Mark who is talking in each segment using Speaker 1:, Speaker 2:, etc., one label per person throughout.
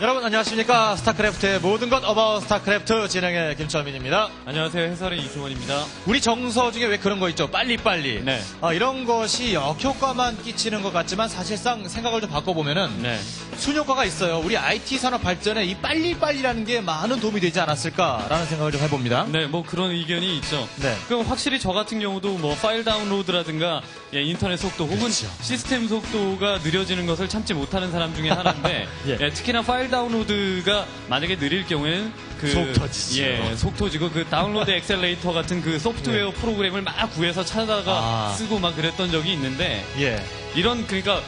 Speaker 1: 여러분 안녕하십니까. 스타크래프트의 모든 것 어바웃 스타크래프트 진행의 김철민입니다.
Speaker 2: 안녕하세요. 해설의 이승원입니다.
Speaker 1: 우리 정서 중에 왜 그런 거 있죠? 빨리빨리.
Speaker 2: 네.
Speaker 1: 이런 것이 역효과만 끼치는 것 같지만 사실상 생각을 좀 바꿔보면은
Speaker 2: 네.
Speaker 1: 순효과가 있어요. 우리 IT 산업 발전에 이 빨리빨리라는 게 많은 도움이 되지 않았을까라는 생각을 좀 해봅니다.
Speaker 2: 네, 뭐 그런 의견이 있죠.
Speaker 1: 네.
Speaker 2: 그럼 확실히 저 같은 경우도 뭐 파일 다운로드라든가 인터넷 속도 혹은
Speaker 1: 그렇죠.
Speaker 2: 시스템 속도가 느려지는 것을 참지 못하는 사람 중에 하나인데
Speaker 1: 예.
Speaker 2: 특히나 파일 다운로드가 만약에 느릴 경우에는
Speaker 1: 속 터지죠.
Speaker 2: 속 터지고 그 다운로드 엑셀레이터 같은 그 소프트웨어 프로그램을 막 구해서 찾아다가 쓰고 막 그랬던 적이 있는데 이런 그러니까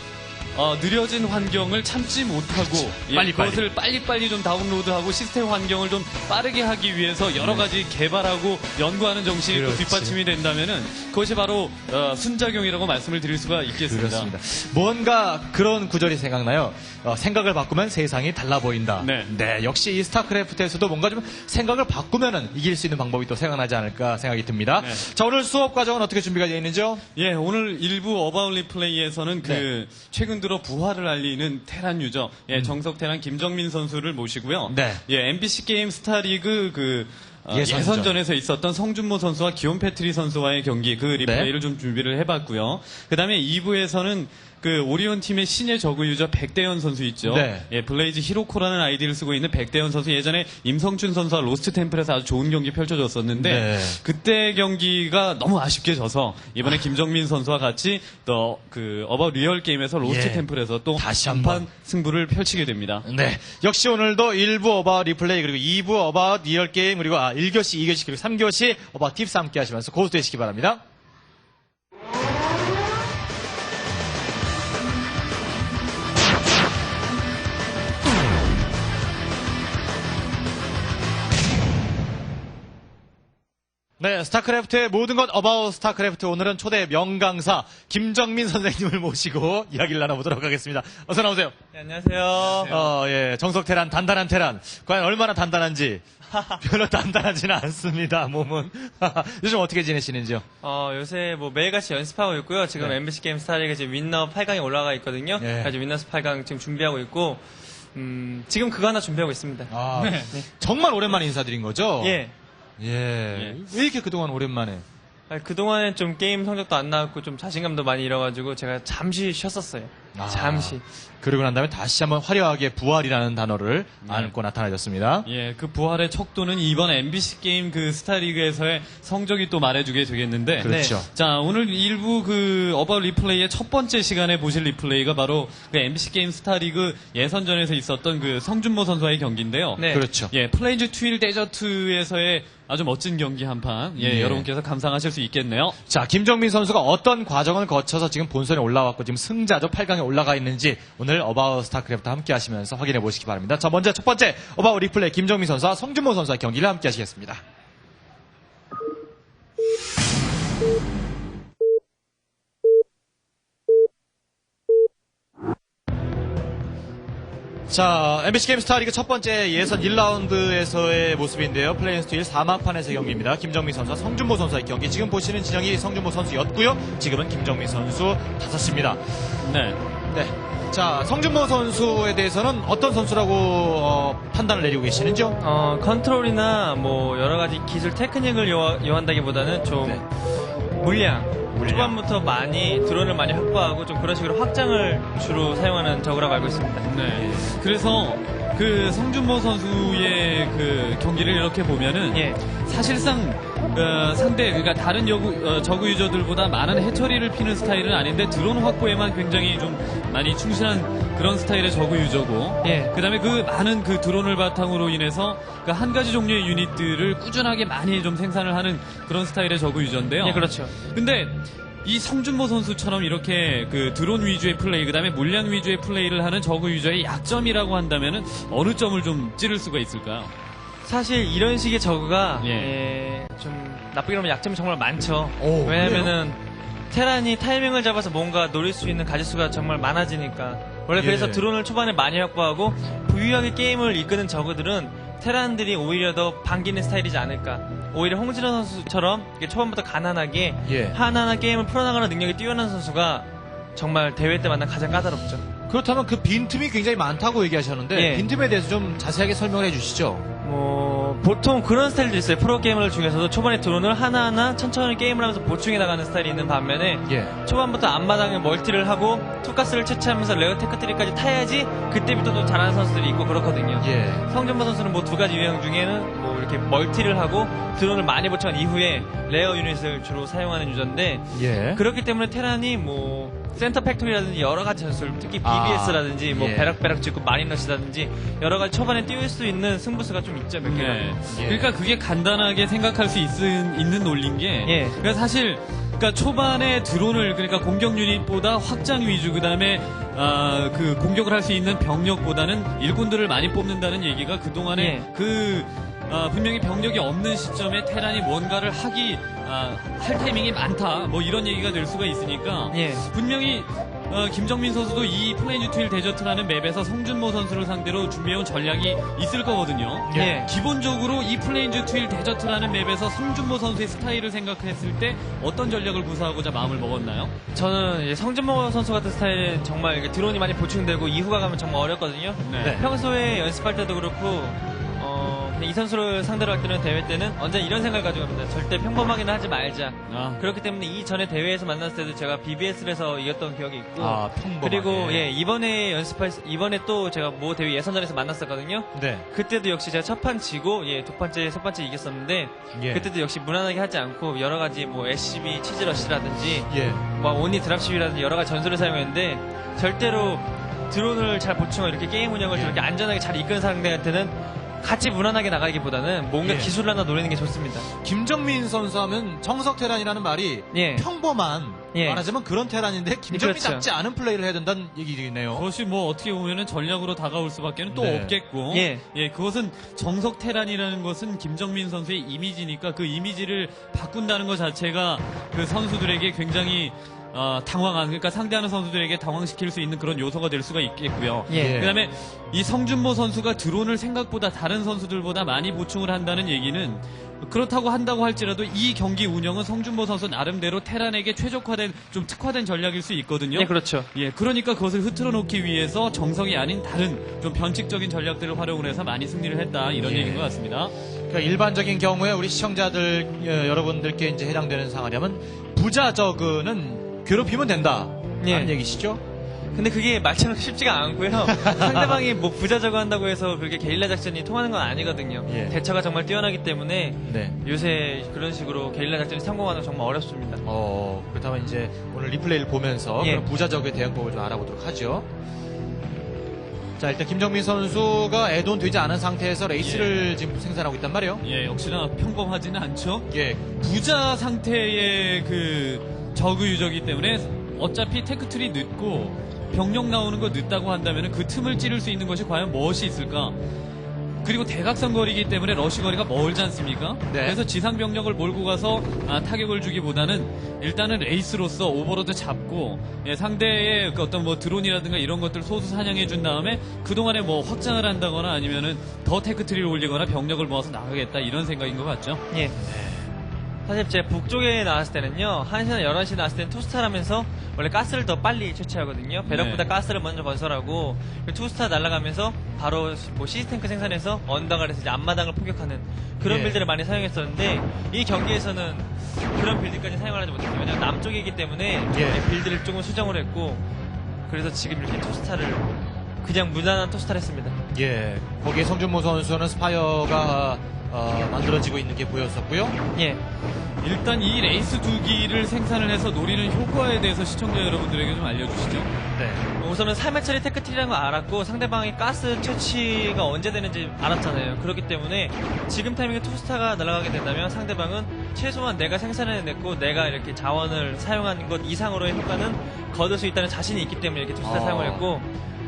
Speaker 2: 느려진 환경을 참지 못하고 그것을 빨리빨리 좀 다운로드하고 시스템 환경을 좀 빠르게 하기 위해서 여러 가지 개발하고 연구하는 정신이 또 뒷받침이 된다면은 그것이 바로 순작용이라고 말씀을 드릴 수가 있겠습니다.
Speaker 1: 그렇습니다. 뭔가 그런 구절이 생각나요. 생각을 바꾸면 세상이 달라 보인다.
Speaker 2: 네.
Speaker 1: 역시 이 스타크래프트에서도 뭔가 좀 생각을 바꾸면은 이길 수 있는 방법이 또 생각나지 않을까 생각이 듭니다.
Speaker 2: 네.
Speaker 1: 자, 오늘 수업 과정은 어떻게 준비가 되어 있는지요?
Speaker 2: 예, 오늘 일부 어바웃 리플레이에서는 최근 들어 부활을 알리는 테란 유저, 정석 테란 김정민 선수를 모시고요.
Speaker 1: 네.
Speaker 2: MBC 게임 스타리그 예선전에서 있었던 성준모 선수와 기온 패트리 선수와의 경기 그 리플레이를 좀 준비를 해봤고요. 그 다음에 2부에서는 그 오리온 팀의 신예 저그 유저 백대현 선수 있죠. 블레이즈 히로코라는 아이디를 쓰고 있는 백대현 선수 예전에 임성춘 선수와 로스트 템플에서 아주 좋은 경기 펼쳐졌었는데 그때 경기가 너무 아쉽게 져서 이번에 김정민 선수와 같이 또 그 어바웃 리얼 게임에서 로스트 템플에서 또
Speaker 1: 다시
Speaker 2: 한판 승부를 펼치게 됩니다.
Speaker 1: 네. 역시 오늘도 1부 어바웃 리플레이 그리고 2부 어바웃 리얼 게임 그리고 1교시, 2교시 그리고 3교시 어바웃 팁스 함께 하시면서 고수되시기 바랍니다. 네, 스타크래프트의 모든 것 어바웃 스타크래프트 오늘은 초대 명강사 김정민 선생님을 모시고 이야기를 나눠보도록 하겠습니다. 어서 나오세요.
Speaker 3: 네, 안녕하세요.
Speaker 1: 정석 테란, 단단한 테란. 과연 얼마나 단단한지 별로 단단하지는 않습니다. 몸은. 요즘 어떻게 지내시는지요?
Speaker 3: 요새 뭐 매일같이 연습하고 있고요. 지금 MBC 게임 스타리그 지금 윈너 8강에 올라가 있거든요. 그래서 윈너스 8강 지금 준비하고 있고 지금 그거 하나 준비하고 있습니다.
Speaker 1: 정말 오랜만에 인사드린 거죠?
Speaker 3: 예.
Speaker 1: 왜 이렇게 그동안 오랜만에?
Speaker 3: 그동안엔 좀 게임 성적도 안 나왔고 좀 자신감도 많이 잃어가지고 제가 잠시 쉬었었어요. 잠시.
Speaker 1: 그러고 난 다음에 다시 한번 화려하게 부활이라는 단어를 안고 나타나셨습니다.
Speaker 2: 그 부활의 척도는 이번 MBC 게임 그 스타리그에서의 성적이 또 말해주게 되겠는데.
Speaker 1: 그렇죠.
Speaker 2: 자, 오늘 일부 그 어바웃 리플레이의 첫 번째 시간에 보실 리플레이가 바로 그 MBC 게임 스타리그 예선전에서 있었던 그 성준모 선수와의 경기인데요.
Speaker 1: 그렇죠.
Speaker 2: 플레인즈 트윌 데저트에서의 아주 멋진 경기 한판 여러분께서 감상하실 수 있겠네요.
Speaker 1: 자, 김정민 선수가 어떤 과정을 거쳐서 지금 본선에 올라왔고 지금 승자조 8강에 올라가 있는지 오늘 어바웃 스타크래프트 함께 하시면서 확인해 보시기 바랍니다. 자, 먼저 첫 번째 어바웃 리플레이 김정민 선수와 성준모 선수의 경기를 함께 하시겠습니다. 자, MBC 게임 스타리그 첫 번째 예선 1라운드에서의 모습인데요. 플레이언스 1 4막판에서의 경기입니다. 김정민 선수와 성준모 선수의 경기. 지금 보시는 진영이 성준모 선수였고요. 지금은 김정민 선수 5시입니다.
Speaker 2: 네.
Speaker 1: 자, 성준모 선수에 대해서는 어떤 선수라고 판단을 내리고 계시는지요?
Speaker 3: 컨트롤이나 뭐 여러 가지 기술 테크닉을 요한다기보다는 좀 물량. 초반부터 많이 드론을 많이 확보하고 좀 그런 식으로 확장을 주로 사용하는 저그라고 알고 있습니다.
Speaker 2: 그래서 그 성준모 선수의 그 경기를 이렇게 보면은 사실상 상대 그러니까 다른 저그 유저들보다 많은 해처리를 피는 스타일은 아닌데 드론 확보에만 굉장히 좀 많이 충실한 그런 스타일의 저그 유저고 그다음에 그 많은 그 드론을 바탕으로 인해서 그 한 가지 종류의 유닛들을 꾸준하게 많이 좀 생산을 하는 그런 스타일의 저그 유저인데요.
Speaker 3: 그렇죠.
Speaker 2: 근데 이 성준모 선수처럼 이렇게 그 드론 위주의 플레이, 그 다음에 물량 위주의 플레이를 하는 저그 유저의 약점이라고 한다면은 어느 점을 좀 찌를 수가 있을까요?
Speaker 3: 사실 이런 식의 저그가 좀 나쁘게 보면 약점이 정말 많죠. 왜냐면은 테란이 타이밍을 잡아서 뭔가 노릴 수 있는 가짓수가 정말 많아지니까. 원래 그래서 드론을 초반에 많이 확보하고 부유하게 게임을 이끄는 저그들은 테란들이 오히려 더 반기는 스타일이지 않을까. 오히려 홍진호 선수처럼 초반부터 가난하게 하나하나 게임을 풀어나가는 능력이 뛰어난 선수가 정말 대회 때마다 가장 까다롭죠.
Speaker 1: 그렇다면 그 빈틈이 굉장히 많다고 얘기하셨는데
Speaker 3: 예.
Speaker 1: 빈틈에 대해서 좀 자세하게 설명을 해주시죠.
Speaker 3: 보통 그런 스타일도 있어요. 프로게이머들 중에서도 초반에 드론을 하나하나 천천히 게임을 하면서 보충해 나가는 스타일이 있는 반면에
Speaker 1: 예.
Speaker 3: 초반부터 앞마당에 멀티를 하고 투가스를 채취하면서 레어 테크트리까지 타야지 그때부터 또 잘하는 선수들이 있고 그렇거든요.
Speaker 1: 예.
Speaker 3: 성준모 선수는 뭐 두 가지 유형 중에는 뭐 이렇게 멀티를 하고 드론을 많이 보충한 이후에 레어 유닛을 주로 사용하는 유저인데
Speaker 1: 예.
Speaker 3: 그렇기 때문에 테란이 뭐 센터 팩토리라든지 여러 가지 전술, 특히 BBS라든지 뭐
Speaker 2: 예.
Speaker 3: 배락배락 짓고 마린러시라든지 여러 가지 초반에 띄울 수 있는 승부수가 좀 있죠, 몇 개가.
Speaker 2: 네.
Speaker 1: 예.
Speaker 2: 그러니까 그게 간단하게 생각할 수 있는 논리인 게,
Speaker 3: 예.
Speaker 2: 그러니까 사실, 그러니까 초반에 드론을, 그러니까 공격 유닛보다 확장 위주, 그 다음에, 그 공격을 할 수 있는 병력보다는 일꾼들을 많이 뽑는다는 얘기가 그동안에
Speaker 3: 예.
Speaker 2: 분명히 병력이 없는 시점에 테란이 뭔가를 할 타이밍이 많다. 뭐 이런 얘기가 될 수가 있으니까.
Speaker 3: 예.
Speaker 2: 분명히, 김정민 선수도 이 플레인즈 튠 데저트라는 맵에서 성준모 선수를 상대로 준비해온 전략이 있을 거거든요.
Speaker 3: 예.
Speaker 2: 기본적으로 이 플레인즈 튠 데저트라는 맵에서 성준모 선수의 스타일을 생각했을 때 어떤 전략을 구사하고자 마음을 먹었나요?
Speaker 3: 저는 이제 성준모 선수 같은 스타일은 정말 이게 드론이 많이 보충되고 이후가 가면 정말 어렵거든요.
Speaker 2: 네.
Speaker 3: 평소에 연습할 때도 그렇고 그냥 이 선수를 상대로 할 때는 대회 때는 언제나 이런 생각을 가지고 갑니다. 절대 평범하게는 하지 말자. 그렇기 때문에 이전에 대회에서 만났을 때도 제가 BBS를 해서 이겼던 기억이 있고
Speaker 1: 평범하게.
Speaker 3: 그리고 예, 이번에 또 제가 모 대회 예선전에서 만났었거든요.
Speaker 1: 네.
Speaker 3: 그때도 역시 제가 첫 판 지고 두 번째, 세 번째 이겼었는데
Speaker 1: 예.
Speaker 3: 그때도 역시 무난하게 하지 않고 여러 가지 뭐 SCB 치즈러시라든지
Speaker 1: 예.
Speaker 3: 뭐 오니 드랍십이라든지 여러 가지 전술을 사용했는데 절대로 드론을 잘 보충하고 이렇게 게임 운영을
Speaker 1: 예.
Speaker 3: 저렇게 안전하게 잘 이끄는 상대한테는 같이 무난하게 나가기보다는 뭔가
Speaker 1: 예.
Speaker 3: 기술을 하나 노리는 게 좋습니다.
Speaker 1: 김정민 선수 하면 정석 테란이라는 말이
Speaker 3: 예.
Speaker 1: 평범한
Speaker 3: 예.
Speaker 1: 말하자면 그런 테란인데 김정민답지
Speaker 3: 그렇죠.
Speaker 1: 않은 플레이를 해야 된다는 얘기네요.
Speaker 2: 그것이 뭐 어떻게 보면은 전략으로 다가올 수밖에 또
Speaker 1: 네.
Speaker 2: 없겠고.
Speaker 3: 예.
Speaker 2: 그것은 정석 테란이라는 것은 김정민 선수의 이미지니까 그 이미지를 바꾼다는 것 자체가 그 선수들에게 굉장히 그러니까 상대하는 선수들에게 당황시킬 수 있는 그런 요소가 될 수가 있겠고요.
Speaker 3: 예.
Speaker 2: 그다음에 이 성준모 선수가 드론을 생각보다 다른 선수들보다 많이 보충을 한다는 얘기는 그렇다고 한다고 할지라도 이 경기 운영은 성준모 선수 나름대로 테란에게 최적화된 좀 특화된 전략일 수 있거든요.
Speaker 3: 네, 그렇죠.
Speaker 2: 그러니까 그것을 흐트러 놓기 위해서 정석이 아닌 다른 좀 변칙적인 전략들을 활용을 해서 많이 승리를 했다 이런
Speaker 1: 예.
Speaker 2: 얘기인 것 같습니다.
Speaker 1: 그러니까 일반적인 경우에 우리 시청자들 여러분들께 이제 해당되는 상황이라면 부자 저그는 괴롭히면 된다. 라는
Speaker 3: 예.
Speaker 1: 얘기시죠?
Speaker 3: 근데 그게 말처럼 쉽지가 않고요. 상대방이 뭐 부자저거 한다고 해서 그렇게 게릴라 작전이 통하는 건 아니거든요.
Speaker 1: 예.
Speaker 3: 대처가 정말 뛰어나기 때문에
Speaker 1: 네.
Speaker 3: 요새 그런 식으로 게릴라 작전이 성공하는 건 정말 어렵습니다.
Speaker 1: 그렇다면 이제 오늘 리플레이를 보면서
Speaker 3: 예.
Speaker 1: 그런 부자 저그의 대응법을 좀 알아보도록 하죠. 자, 일단 김정민 선수가 애돈 되지 않은 상태에서 레이스를 지금 생산하고 있단 말이에요.
Speaker 2: 역시나 평범하지는 않죠.
Speaker 1: 예.
Speaker 2: 부자 상태의 그 저그 유저기 때문에 어차피 테크트리 늦고 병력 나오는 거 늦다고 한다면 그 틈을 찌를 수 있는 것이 과연 무엇이 있을까? 그리고 대각선 거리이기 때문에 러시 거리가 멀지 않습니까?
Speaker 1: 네.
Speaker 2: 그래서 지상 병력을 몰고 가서 타격을 주기보다는 일단은 레이스로서 오버로드 잡고 상대의 그 어떤 뭐 드론이라든가 이런 것들 소수 사냥해 준 다음에 그동안에 뭐 확장을 한다거나 아니면은 더 테크트리를 올리거나 병력을 모아서 나가겠다 이런 생각인 것 같죠?
Speaker 3: 예. 사실 제가 북쪽에 나왔을 때는요, 1시나 11시 나왔을 때는 투스타라면서 원래 가스를 더 빨리 채취하거든요. 배럭보다
Speaker 2: 네.
Speaker 3: 가스를 먼저 건설하고 투스타 날아가면서 바로 뭐 시스템크 생산해서 언덕을 해서 이제 앞마당을 포격하는 그런
Speaker 1: 예.
Speaker 3: 빌드를 많이 사용했었는데 이 경기에서는 그런 빌드까지 사용을 하지 못했어요. 왜냐면 남쪽이기 때문에
Speaker 1: 예.
Speaker 3: 빌드를 조금 수정을 했고 그래서 지금 이렇게 투스타를 그냥 무난한 투스타를 했습니다.
Speaker 1: 예. 거기에 성준모 선수는 스파이어가 만들어지고 있는 게 보였었고요.
Speaker 3: 예.
Speaker 2: 일단 이 레이스 두 기를 생산을 해서 노리는 효과에 대해서 시청자 여러분들에게 좀 알려주시죠.
Speaker 1: 네.
Speaker 3: 우선은 3회 처리 테크트리라는 걸 알았고 상대방이 가스 채취가 언제 되는지 알았잖아요. 그렇기 때문에 지금 타이밍에 투스타가 날아가게 된다면 상대방은 최소한 내가 생산해냈고 내가 이렇게 자원을 사용한 것 이상으로의 효과는 거둘 수 있다는 자신이 있기 때문에 이렇게 투스타 사용을 했고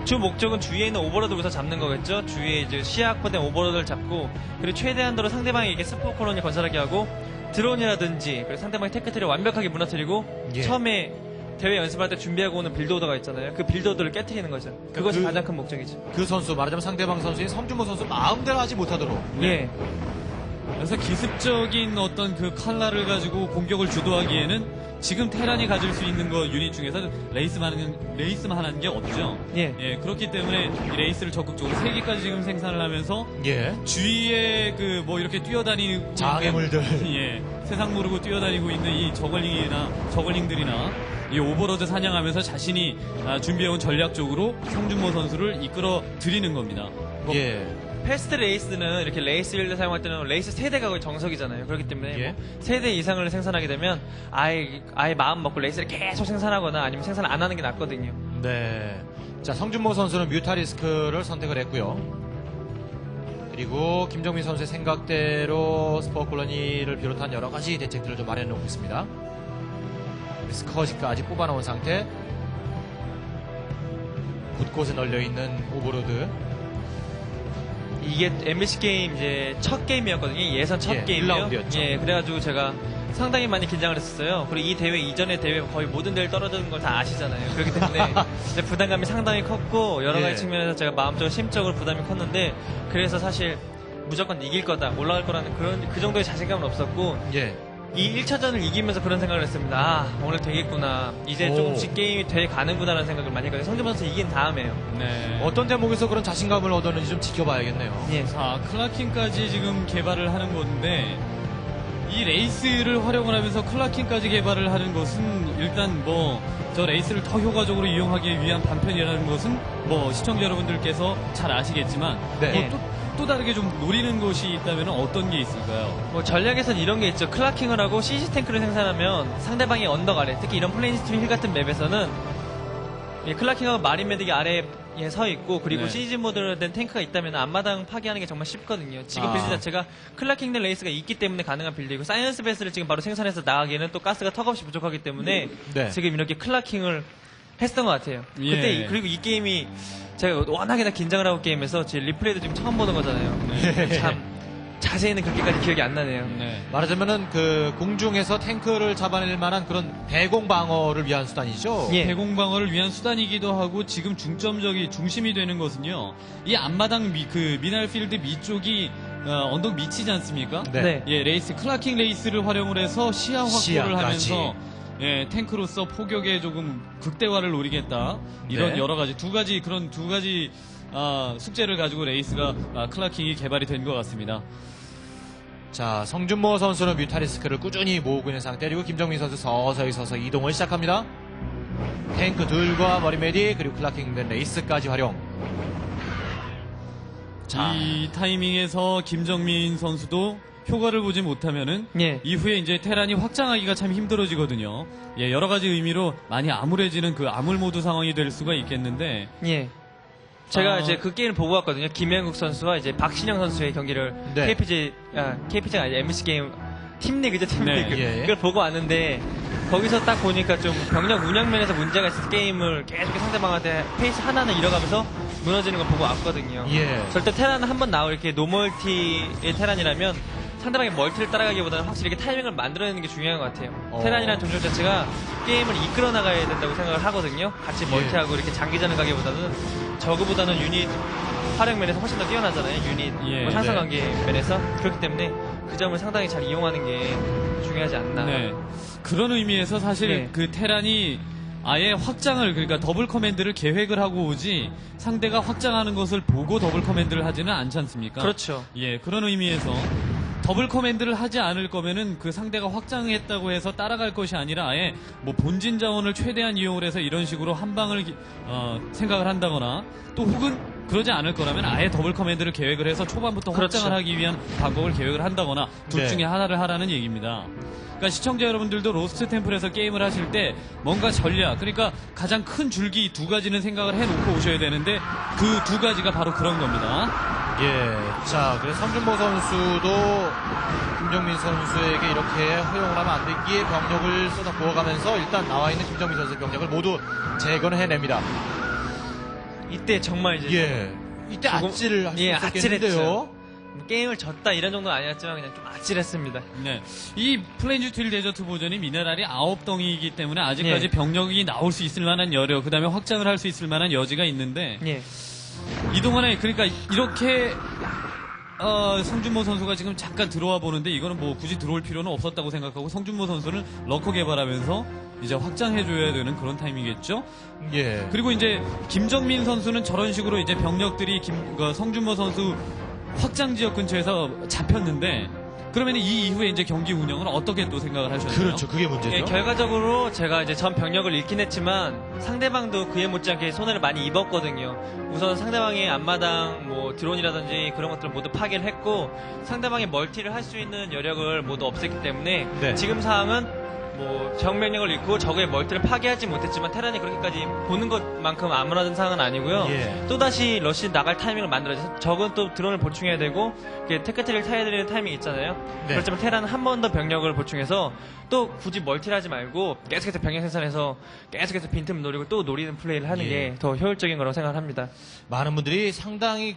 Speaker 3: 주 목적은 주위에 있는 오버로드 우선 잡는 거겠죠. 주위에 이제 시야 확보된 오버로드를 잡고 그리고 최대한도로 상대방에게 스포 콜론이 건설하게 하고 드론이라든지 그리고 상대방의 테크트리를 완벽하게 무너뜨리고
Speaker 1: 예.
Speaker 3: 처음에 대회 연습할 때 준비하고 오는 빌드오더가 있잖아요. 그 빌드오더를 깨트리는 거죠. 그것이 가장 큰 목적이죠.
Speaker 1: 그 선수 말하자면 상대방 선수인 성준모 선수 마음대로 하지 못하도록
Speaker 3: 예.
Speaker 2: 그래서 기습적인 어떤 그 칼라를 가지고 공격을 주도하기에는 지금 테란이 가질 수 있는 거 유닛 중에서 레이스만 하는 게 없죠.
Speaker 3: 예.
Speaker 2: 그렇기 때문에 이 레이스를 적극적으로 3개까지 지금 생산을 하면서
Speaker 1: 예.
Speaker 2: 주위에 그 뭐 이렇게 뛰어다니는
Speaker 1: 장애물들.
Speaker 2: 예, 세상 모르고 뛰어다니고 있는 이 저글링들이나 이 오버로드 사냥하면서 자신이 준비해온 전략적으로 성준모 선수를 이끌어 드리는 겁니다.
Speaker 1: 예.
Speaker 3: 패스트 레이스는 이렇게 레이스 빌드 사용할 때는 레이스 세대가 거의 정석이잖아요. 그렇기 때문에
Speaker 1: 예.
Speaker 3: 뭐 세대 이상을 생산하게 되면 아예 마음 먹고 레이스를 계속 생산하거나 아니면 생산 안 하는 게 낫거든요.
Speaker 1: 네. 자, 성준모 선수는 뮤타리스크를 선택을 했고요. 그리고 김정민 선수의 생각대로 스포 콜로니를 비롯한 여러 가지 대책들을 좀 마련해 놓고 있습니다. 스커지까지 뽑아놓은 상태. 곳곳에 널려 있는 오버로드.
Speaker 3: 이게 MBC 게임 이제 첫 게임이었거든요. 예선 첫
Speaker 1: 예,
Speaker 3: 게임이요.
Speaker 1: 1라운드였죠.
Speaker 3: 예, 그래가지고 제가 상당히 많이 긴장을 했었어요. 그리고 이 대회 이전의 대회 거의 모든 대회를 떨어지는 걸 다 아시잖아요. 그렇기 때문에 이제 부담감이 상당히 컸고 여러 가지
Speaker 1: 예.
Speaker 3: 측면에서 제가 마음적으로 심적으로 부담이 컸는데 그래서 사실 무조건 이길 거다, 올라갈 거라는 그 정도의 자신감은 없었고
Speaker 1: 예.
Speaker 3: 이 1차전을 이기면서 그런 생각을 했습니다. 아, 오늘 되겠구나. 이제
Speaker 1: 오.
Speaker 3: 조금씩 게임이 돼 가는구나라는 생각을 많이 했거든요. 성준 선수 이긴 다음에요.
Speaker 2: 네.
Speaker 1: 어떤 대목에서 그런 자신감을 얻었는지 좀 지켜봐야겠네요.
Speaker 3: 예.
Speaker 2: 자, 클라킹까지 지금 개발을 하는 건데 이 레이스를 활용을 하면서 클라킹까지 개발을 하는 것은 일단 뭐 저 레이스를 더 효과적으로 이용하기 위한 방편이라는 것은 뭐 시청자 여러분들께서 잘 아시겠지만
Speaker 1: 네.
Speaker 2: 뭐 또 다르게 좀 노리는 것이 있다면 어떤 게 있을까요?
Speaker 3: 뭐 전략에서는 이런 게 있죠. 클라킹을 하고 CC 탱크를 생산하면 상대방이 언덕 아래, 특히 이런 플레인스트림 힐 같은 맵에서는 이 클라킹하고 마린 메딕이 아래에 서 있고 그리고
Speaker 2: 네.
Speaker 3: 시즈 모드로 된 탱크가 있다면 앞마당 파괴하는 게 정말 쉽거든요. 지금 빌드 자체가 클라킹 된 레이스가 있기 때문에 가능한 빌드이고 사이언스 베스를 지금 바로 생산해서 나가기에는 또 가스가 턱없이 부족하기 때문에
Speaker 1: 네.
Speaker 3: 지금 이렇게 클라킹을 했던 것 같아요.
Speaker 2: 예.
Speaker 3: 그때 그리고 이 게임이 제가 워낙에나 긴장을 하고 게임해서 제 리플레이도 지금 처음 보는 거잖아요. 참 자세히는 그렇게까지 기억이 안 나네요.
Speaker 2: 네.
Speaker 1: 말하자면은 그 공중에서 탱크를 잡아낼 만한 그런 대공 방어를 위한 수단이죠.
Speaker 3: 예.
Speaker 2: 대공방어를 위한 수단이기도 하고 지금 중심이 되는 것은요. 이 앞마당 미날필드 밑쪽이 언덕 밑이지 않습니까?
Speaker 1: 네.
Speaker 3: 네.
Speaker 2: 예, 레이스 클라킹 레이스를 활용을 해서 시야 확보를
Speaker 1: 시야까지.
Speaker 2: 하면서 예, 탱크로서 포격에 조금 극대화를 노리겠다. 이런
Speaker 1: 네.
Speaker 2: 여러 가지 두 가지 숙제를 가지고 레이스가 클라킹이 개발이 된 것 같습니다.
Speaker 1: 자, 성준모 선수는 뮤타리스크를 꾸준히 모으고 있는 상태. 그리고 김정민 선수 서서히 이동을 시작합니다. 탱크 둘과 머리메디 그리고 클라킹된 레이스까지 활용. 자,
Speaker 2: 이 타이밍에서 김정민 선수도 효과를 보지 못하면은
Speaker 3: 예.
Speaker 2: 이후에 이제 테란이 확장하기가 참 힘들어지거든요. 예, 여러 가지 의미로 많이 암울해지는 그 암울 모드 상황이 될 수가 있겠는데
Speaker 3: 예. 제가
Speaker 2: 아.
Speaker 3: 이제 그 게임을 보고 왔거든요. 김현국 선수와 이제 박신영 선수의 경기를
Speaker 1: 네.
Speaker 3: KPG가 아니라 MBC 게임 팀리그죠, 팀리그.
Speaker 2: 네,
Speaker 1: 예.
Speaker 3: 그걸 보고 왔는데 거기서 딱 보니까 좀 병력 운영면에서 문제가 있어서 게임을 계속 상대방한테 페이스 하나는 잃어가면서 무너지는 걸 보고 왔거든요.
Speaker 1: 예.
Speaker 3: 절대 테란은 한번 나올 이렇게 노멀티의 테란이라면 상대방의 멀티를 따라가기보다는 확실히 이렇게 타이밍을 만들어내는 게 중요한 것 같아요. 테란이라는 종족 자체가 게임을 이끌어 나가야 된다고 생각을 하거든요. 같이 멀티하고 이렇게 장기전을 가기보다는 저그보다는 유닛 활용 면에서 훨씬 더 뛰어나잖아요. 유닛
Speaker 2: 예,
Speaker 3: 뭐 상성
Speaker 1: 네.
Speaker 3: 관계 면에서 그렇기 때문에 그 점을 상당히 잘 이용하는 게 중요하지 않나.
Speaker 2: 네. 그런 의미에서 사실
Speaker 3: 네.
Speaker 2: 그 테란이 아예 확장을 그러니까 더블 커맨드를 계획을 하고 오지 상대가 확장하는 것을 보고 더블 커맨드를 하지는 않지 않습니까?
Speaker 3: 그렇죠.
Speaker 2: 예, 그런 의미에서 더블 커맨드를 하지 않을 거면은 그 상대가 확장했다고 해서 따라갈 것이 아니라 아예 뭐 본진 자원을 최대한 이용을 해서 이런 식으로 한 방을 생각을 한다거나 또 혹은 그러지 않을 거라면 아예 더블 커맨드를 계획을 해서 초반부터
Speaker 3: 그렇죠.
Speaker 2: 확장을 하기 위한 방법을 계획을 한다거나 둘
Speaker 1: 네.
Speaker 2: 중에 하나를 하라는 얘기입니다. 그러니까 시청자 여러분들도 로스트 템플에서 게임을 하실 때 뭔가 전략, 그러니까 가장 큰 줄기 두 가지는 생각을 해놓고 오셔야 되는데 그 두 가지가 바로 그런 겁니다.
Speaker 1: 예. 자, 그래서 성준모 선수도 김정민 선수에게 이렇게 허용을 하면 안 되기에 병력을 쏟아 부어가면서 일단 나와 있는 김정민 선수의 병력을 모두 제거를 해냅니다.
Speaker 3: 이때 정말 이제
Speaker 1: 예. 이때
Speaker 3: 조금-
Speaker 1: 아찔을 할 수
Speaker 3: 예,
Speaker 1: 있었겠는데요.
Speaker 3: 아찔했죠. 게임을 졌다 이런 정도는 아니었지만 그냥 좀 아찔했습니다.
Speaker 2: 네. 이 플랜주틸 데저트 보전이 미네랄이 9덩이이기 때문에 아직까지
Speaker 3: 예.
Speaker 2: 병력이 나올 수 있을 만한 여력, 그 다음에 확장을 할 수 있을 만한 여지가 있는데
Speaker 3: 예.
Speaker 2: 이동안에 그러니까 이렇게 성준모 선수가 지금 잠깐 들어와 보는데 이거는 뭐 굳이 들어올 필요는 없었다고 생각하고 성준모 선수는 러커 개발하면서 이제 확장해줘야 되는 그런 타이밍이겠죠.
Speaker 1: 예.
Speaker 2: 그리고 이제 김정민 선수는 저런 식으로 이제 병력들이 성준모 선수 확장 지역 근처에서 잡혔는데 그러면 이 이후에 이제 경기 운영은 어떻게 또 생각을 하셨나요?
Speaker 1: 그렇죠. 그게 문제죠.
Speaker 3: 예, 결과적으로 제가 이제 전 병력을 잃긴 했지만 상대방도 그에 못지않게 손해를 많이 입었거든요. 우선 상대방의 앞마당 뭐 드론이라든지 그런 것들을 모두 파괴를 했고 상대방의 멀티를 할 수 있는 여력을 모두 없앴기 때문에
Speaker 1: 네.
Speaker 3: 지금 상황은 뭐 정명령을 잃고 적의 멀티를 파괴하지 못했지만 테란이 그렇게까지 보는 것만큼 아무나든 상황은 아니고요.
Speaker 1: 예.
Speaker 3: 또다시 러시 나갈 타이밍을 만들어서 적은 또 드론을 보충해야 되고 테크트리를 타야 되는 타이밍이 있잖아요.
Speaker 1: 네.
Speaker 3: 그렇지만 테란은 한 번 더 병력을 보충해서 또 굳이 멀티를 하지 말고 계속해서 병력 생산해서 계속해서 빈틈 노리고 또 노리는 플레이를 하는
Speaker 1: 예.
Speaker 3: 게 더 효율적인 거라고 생각합니다.
Speaker 1: 많은 분들이 상당히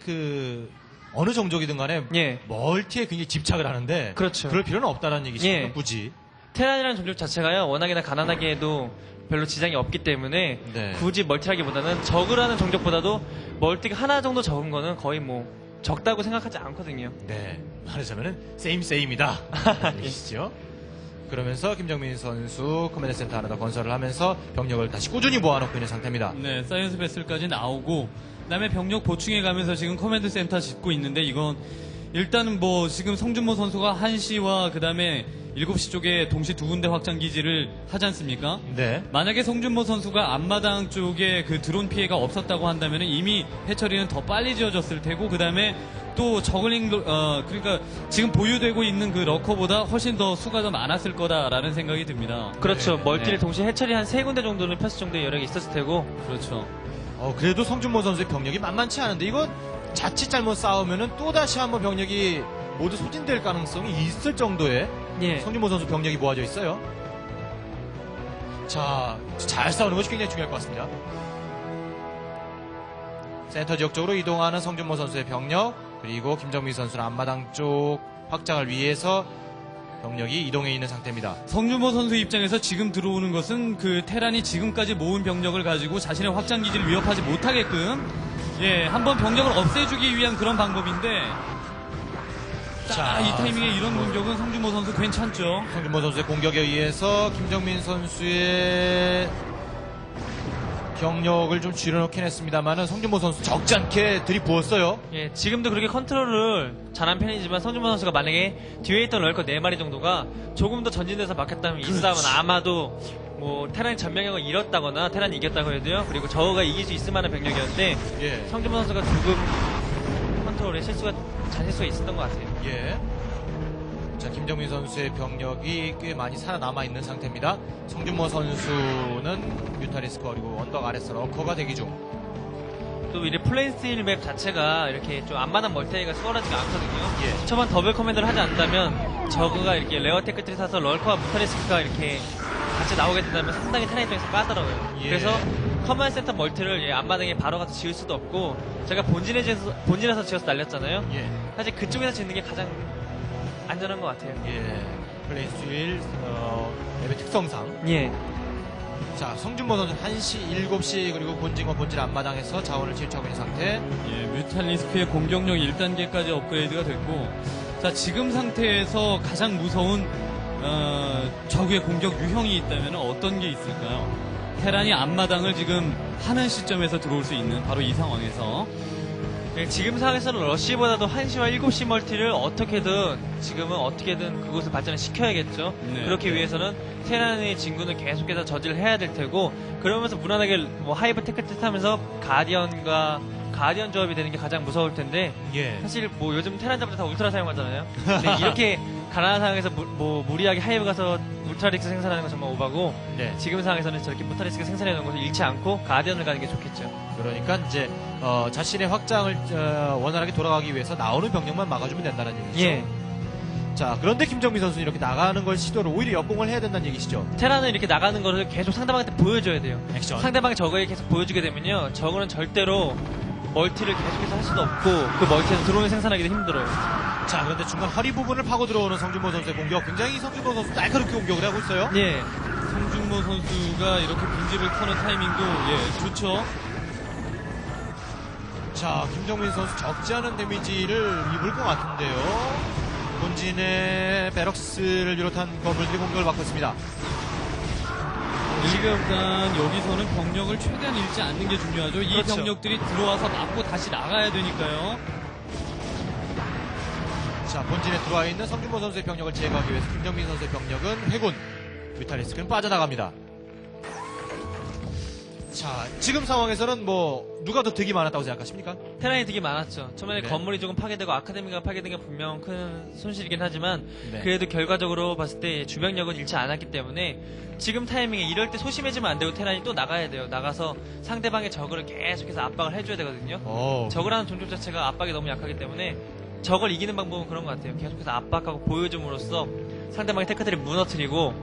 Speaker 1: 어느 종족이든 간에
Speaker 3: 예.
Speaker 1: 멀티에 굉장히 집착을 하는데
Speaker 3: 그렇죠.
Speaker 1: 그럴 필요는 없다는 얘기시죠.
Speaker 3: 예.
Speaker 1: 굳이.
Speaker 3: 테란이라는 종족 자체가요 워낙이나 가난하게 해도 별로 지장이 없기 때문에
Speaker 1: 네.
Speaker 3: 굳이 멀티하기보다는 적으라는 종족보다도 멀티가 하나 정도 적은 거는 거의 뭐 적다고 생각하지 않거든요.
Speaker 1: 네. 말하자면은 세임이다. 얘기시죠. 그러면서 김정민 선수 커맨드 센터 하나 더 건설을 하면서 병력을 다시 꾸준히 모아놓고 있는 상태입니다.
Speaker 2: 네, 사이언스 베슬까지 나오고 그다음에 병력 보충해 가면서 지금 커맨드 센터 짓고 있는데 이건 일단은 뭐 지금 성준모 선수가 1시와 그다음에 7시 쪽에 동시 두 군데 확장 기지를 하지 않습니까?
Speaker 1: 네.
Speaker 2: 만약에 성준모 선수가 앞마당 쪽에 그 드론 피해가 없었다고 한다면 이미 해처리는 더 빨리 지어졌을 테고 그다음에 또 저글링 그러니까 지금 보유되고 있는 그 러커보다 훨씬 더 수가 더 많았을 거다라는 생각이 듭니다.
Speaker 3: 그렇죠.
Speaker 1: 네.
Speaker 3: 멀티를
Speaker 2: 네.
Speaker 3: 동시에 해처리 한 3군데 정도는 폈을 정도의 여력이 있었을 테고
Speaker 2: 그렇죠.
Speaker 1: 그래도 성준모 선수의 병력이 만만치 않은데 이거 자칫 잘못 싸우면은 또 다시 한번 병력이 모두 소진될 가능성이 있을 정도의
Speaker 3: 예.
Speaker 1: 성준모 선수 병력이 모아져 있어요. 자, 잘 싸우는 것이 굉장히 중요할 것 같습니다. 센터 지역 쪽으로 이동하는 성준모 선수의 병력, 그리고 김정민 선수는 앞마당 쪽 확장을 위해서 병력이 이동해 있는 상태입니다.
Speaker 2: 성준모 선수 입장에서 지금 들어오는 것은 그 테란이 지금까지 모은 병력을 가지고 자신의 확장 기지를 위협하지 못하게끔 한번 병력을 없애주기 위한 그런 방법인데 자, 이 타이밍에 이런 공격은 성준모 선수 괜찮죠.
Speaker 1: 성준모 선수의 공격에 의해서 김정민 선수의 경력을 좀 줄여놓긴 했습니다만은 성준모 선수 적지 않게 들이부었어요.
Speaker 3: 예, 지금도 그렇게 컨트롤을 잘한 편이지만 성준모 선수가 만약에 뒤에 있던 럴커 4마리 정도가 조금 더 전진돼서 막혔다면 이 싸움은 아마도 뭐 테란이 전명력을 잃었다거나 테란이 이겼다고 해도요. 그리고 저우가 이길 수 있을 만한 병력이었는데
Speaker 1: 예.
Speaker 3: 성준모 선수가 조금 컨트롤에 잔실수가 있었던 것 같아요.
Speaker 1: 예. 자, 김정민 선수의 병력이 꽤 많이 살아남아 있는 상태입니다. 성준모 선수는 뮤탈리스크 그리고 언덕 아래서 러커가 대기 중.
Speaker 3: 또 이래 플레인스틸 맵 자체가 이렇게 좀 앞마당 멀티가 수월하지가 않거든요.
Speaker 1: 예.
Speaker 3: 초반 더블 커맨드를 하지 않는다면 저그가 이렇게 레어 테크트리 사서 럴커와 무타리스크가 이렇게 같이 나오게 된다면 상당히 테란 입장에서 까다로워요.
Speaker 1: 예.
Speaker 3: 그래서 커맨드 센터 멀티를 앞마당에 바로 가서 지을 수도 없고 제가 본진에서 지어서 날렸잖아요.
Speaker 1: 예.
Speaker 3: 사실 그쪽에서 짓는 게 가장 안전한 것 같아요.
Speaker 1: 예. 플레이스틸 맵의 특성상.
Speaker 3: 예.
Speaker 1: 자, 성준모 선수 1시, 7시 그리고 본진과 본진 앞마당에서 자원을 채취하고 있는 상태.
Speaker 2: 뮤탈리스크의 공격력 1단계까지 업그레이드가 됐고 자, 지금 상태에서 가장 무서운 적의 공격 유형이 있다면 어떤 게 있을까요? 테란이 앞마당을 지금 하는 시점에서 들어올 수 있는 바로 이 상황에서
Speaker 3: 지금 상황에서는 러시보다도 1시와 7시 멀티를 지금은 어떻게든 그곳을 발전을 시켜야겠죠.
Speaker 2: 네.
Speaker 3: 그렇기 위해서는 테란의 진군을 계속해서 저지를 해야 될 테고 그러면서 무난하게 뭐 하이브 테크트 타면서 가디언 조합이 되는 게 가장 무서울 텐데
Speaker 1: 예.
Speaker 3: 사실 뭐 요즘 테란 잡을 때 다 울트라 사용하잖아요. 근데 이렇게 가난한 상황에서 무리하게 하이브 가서 울트라릭스 생산하는 건 정말 오바고
Speaker 1: 네.
Speaker 3: 지금 상황에서는 저렇게 무타리스크 생산해 놓은 것을 잃지 않고 가디언을 가는 게 좋겠죠.
Speaker 1: 그러니까 이제 자신의 확장을 원활하게 돌아가기 위해서 나오는 병력만 막아주면 된다는 얘기죠.
Speaker 3: 예.
Speaker 1: 자, 그런데 김정민 선수는 이렇게 나가는 걸 시도를 오히려 역공을 해야 된다는 얘기시죠.
Speaker 3: 테란은 이렇게 나가는 거를 계속 상대방한테 보여줘야 돼요.
Speaker 1: 액션.
Speaker 3: 상대방이 저거에 계속 보여주게 되면요. 저거는 절대로 멀티를 계속해서 할 수도 없고 그 멀티에서 드론을 생산하기도 힘들어요.
Speaker 1: 자, 그런데 중간 허리 부분을 파고 들어오는 성준모 선수의 공격 굉장히 성준모 선수 날카롭게 공격을 하고 있어요.
Speaker 3: 예.
Speaker 2: 성준모 선수가 이렇게 빈지를 터는 타이밍도 좋죠.
Speaker 1: 자, 김정민 선수 적지 않은 데미지를 입을 것 같은데요. 본진의 베럭스를 비롯한 건물들이 공격을 받고 있습니다.
Speaker 2: 일단 여기서는 병력을 최대한 잃지 않는 게 중요하죠. 이
Speaker 1: 그렇죠.
Speaker 2: 병력들이 들어와서 맞고 다시 나가야 되니까요.
Speaker 1: 자, 본진에 들어와 있는 성준모 선수의 병력을 제거하기 위해서 김정민 선수의 병력은 회군, 뮤탈리스크는 빠져나갑니다. 자, 지금 상황에서는 뭐 누가 더 득이 많았다고 생각하십니까?
Speaker 3: 테란이 되게 많았죠. 처음에
Speaker 1: 네.
Speaker 3: 건물이 조금 파괴되고 아카데미가 파괴된 게 분명 큰 손실이긴 하지만
Speaker 1: 네.
Speaker 3: 그래도 결과적으로 봤을 때 주병력은 잃지 않았기 때문에 지금 타이밍에 이럴 때 소심해지면 안 되고 테란이 또 나가야 돼요. 나가서 상대방의 저그를 계속해서 압박을 해줘야 되거든요. 저그라는 종족 자체가 압박이 너무 약하기 때문에 저걸 이기는 방법은 그런 것 같아요. 계속해서 압박하고 보여줌으로써 상대방의 테크들이 무너뜨리고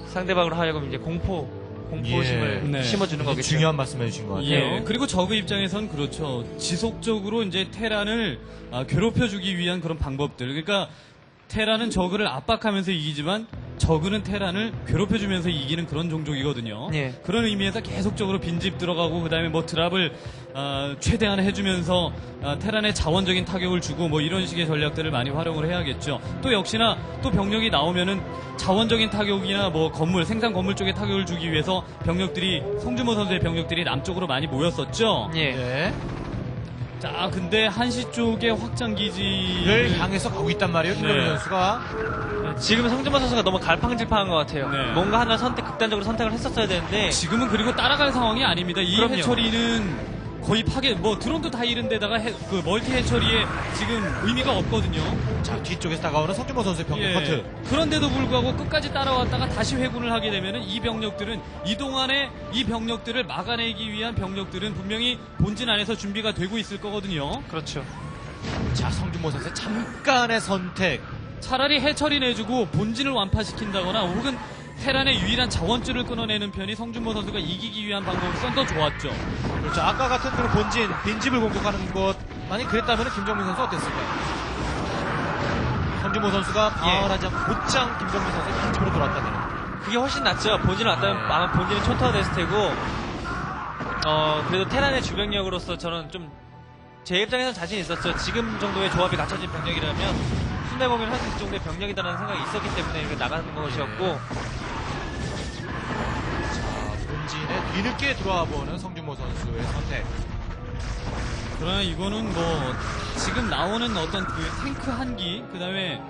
Speaker 3: 상대방으로 하여금 이제 공포심을
Speaker 1: 예.
Speaker 2: 네.
Speaker 3: 심어주는 거겠죠.
Speaker 1: 중요한 말씀해 주신 것 같아요.
Speaker 2: 예. 그리고 저그 입장에선 그렇죠. 지속적으로 이제 테란을 괴롭혀주기 위한 그런 방법들. 그러니까 테란은 저그를 압박하면서 이기지만 저그는 테란을 괴롭혀주면서 이기는 그런 종족이거든요.
Speaker 3: 예.
Speaker 2: 그런 의미에서 계속적으로 빈집 들어가고 그다음에 뭐 드랍을 최대한 해주면서 테란의 자원적인 타격을 주고 뭐 이런 식의 전략들을 많이 활용을 해야겠죠. 또 역시나 또 병력이 나오면은 자원적인 타격이나 뭐 건물 생산 건물 쪽에 타격을 주기 위해서 병력들이 성주모 선수의 병력들이 남쪽으로 많이 모였었죠.
Speaker 3: 예.
Speaker 1: 네.
Speaker 2: 자, 근데 한시 쪽의 확장
Speaker 1: 를
Speaker 2: 기지를
Speaker 1: 향해서 가고 있단 말이에요, 김정민
Speaker 2: 네.
Speaker 1: 선수가.
Speaker 3: 지금 성준모 선수가 너무 갈팡질팡한 것 같아요.
Speaker 2: 네.
Speaker 3: 뭔가 하나 극단적으로 선택을 했었어야 되는데
Speaker 2: 지금은 그리고 따라갈 상황이 아닙니다. 이
Speaker 3: 그럼요.
Speaker 2: 해처리는 거의 뭐 드론도 다 잃은 데다가 그 멀티 해처리에 지금 의미가 없거든요.
Speaker 1: 자, 뒤쪽에서 다가오는 성준모 선수의 병력 커트.
Speaker 2: 그런데도 불구하고 끝까지 따라왔다가 다시 회군을 하게 되면은 이 병력들은 이 동안에 이 병력들을 막아내기 위한 병력들은 분명히 본진 안에서 준비가 되고 있을 거거든요.
Speaker 3: 그렇죠.
Speaker 1: 자, 성준모 선수의 잠깐의 선택.
Speaker 2: 차라리 해처리 내주고 본진을 완파시킨다거나 혹은 테란의 유일한 자원줄을 끊어내는 편이 성준모 선수가 이기기 위한 방법으로선 더 좋았죠.
Speaker 1: 그렇죠. 아까 같은 그런 본진, 빈집을 공격하는 것만이 그랬다면 김정민 선수 어땠을까요? 성준모 선수가 방어하지 않고 곧장 김정민 선수의 빈집으로 돌아왔다면.
Speaker 3: 그게 훨씬 낫죠. 본진을 왔다면
Speaker 1: 네.
Speaker 3: 아마 본진이 초토화 됐을 테고 그래도 테란의 주병력으로서 저는 좀 제 입장에서는 자신 있었죠. 지금 정도의 조합이 갖춰진 병력이라면 순대범위를 할 수 있을 정도의 병력이다라는 생각이 있었기 때문에 이렇게 나가는 것이었고
Speaker 1: 자, 본진에 뒤늦게 들어와 보는 성준모 선수의 선택.
Speaker 2: 그러나 이거는 뭐 지금 나오는 어떤 그 탱크 한기 그다음에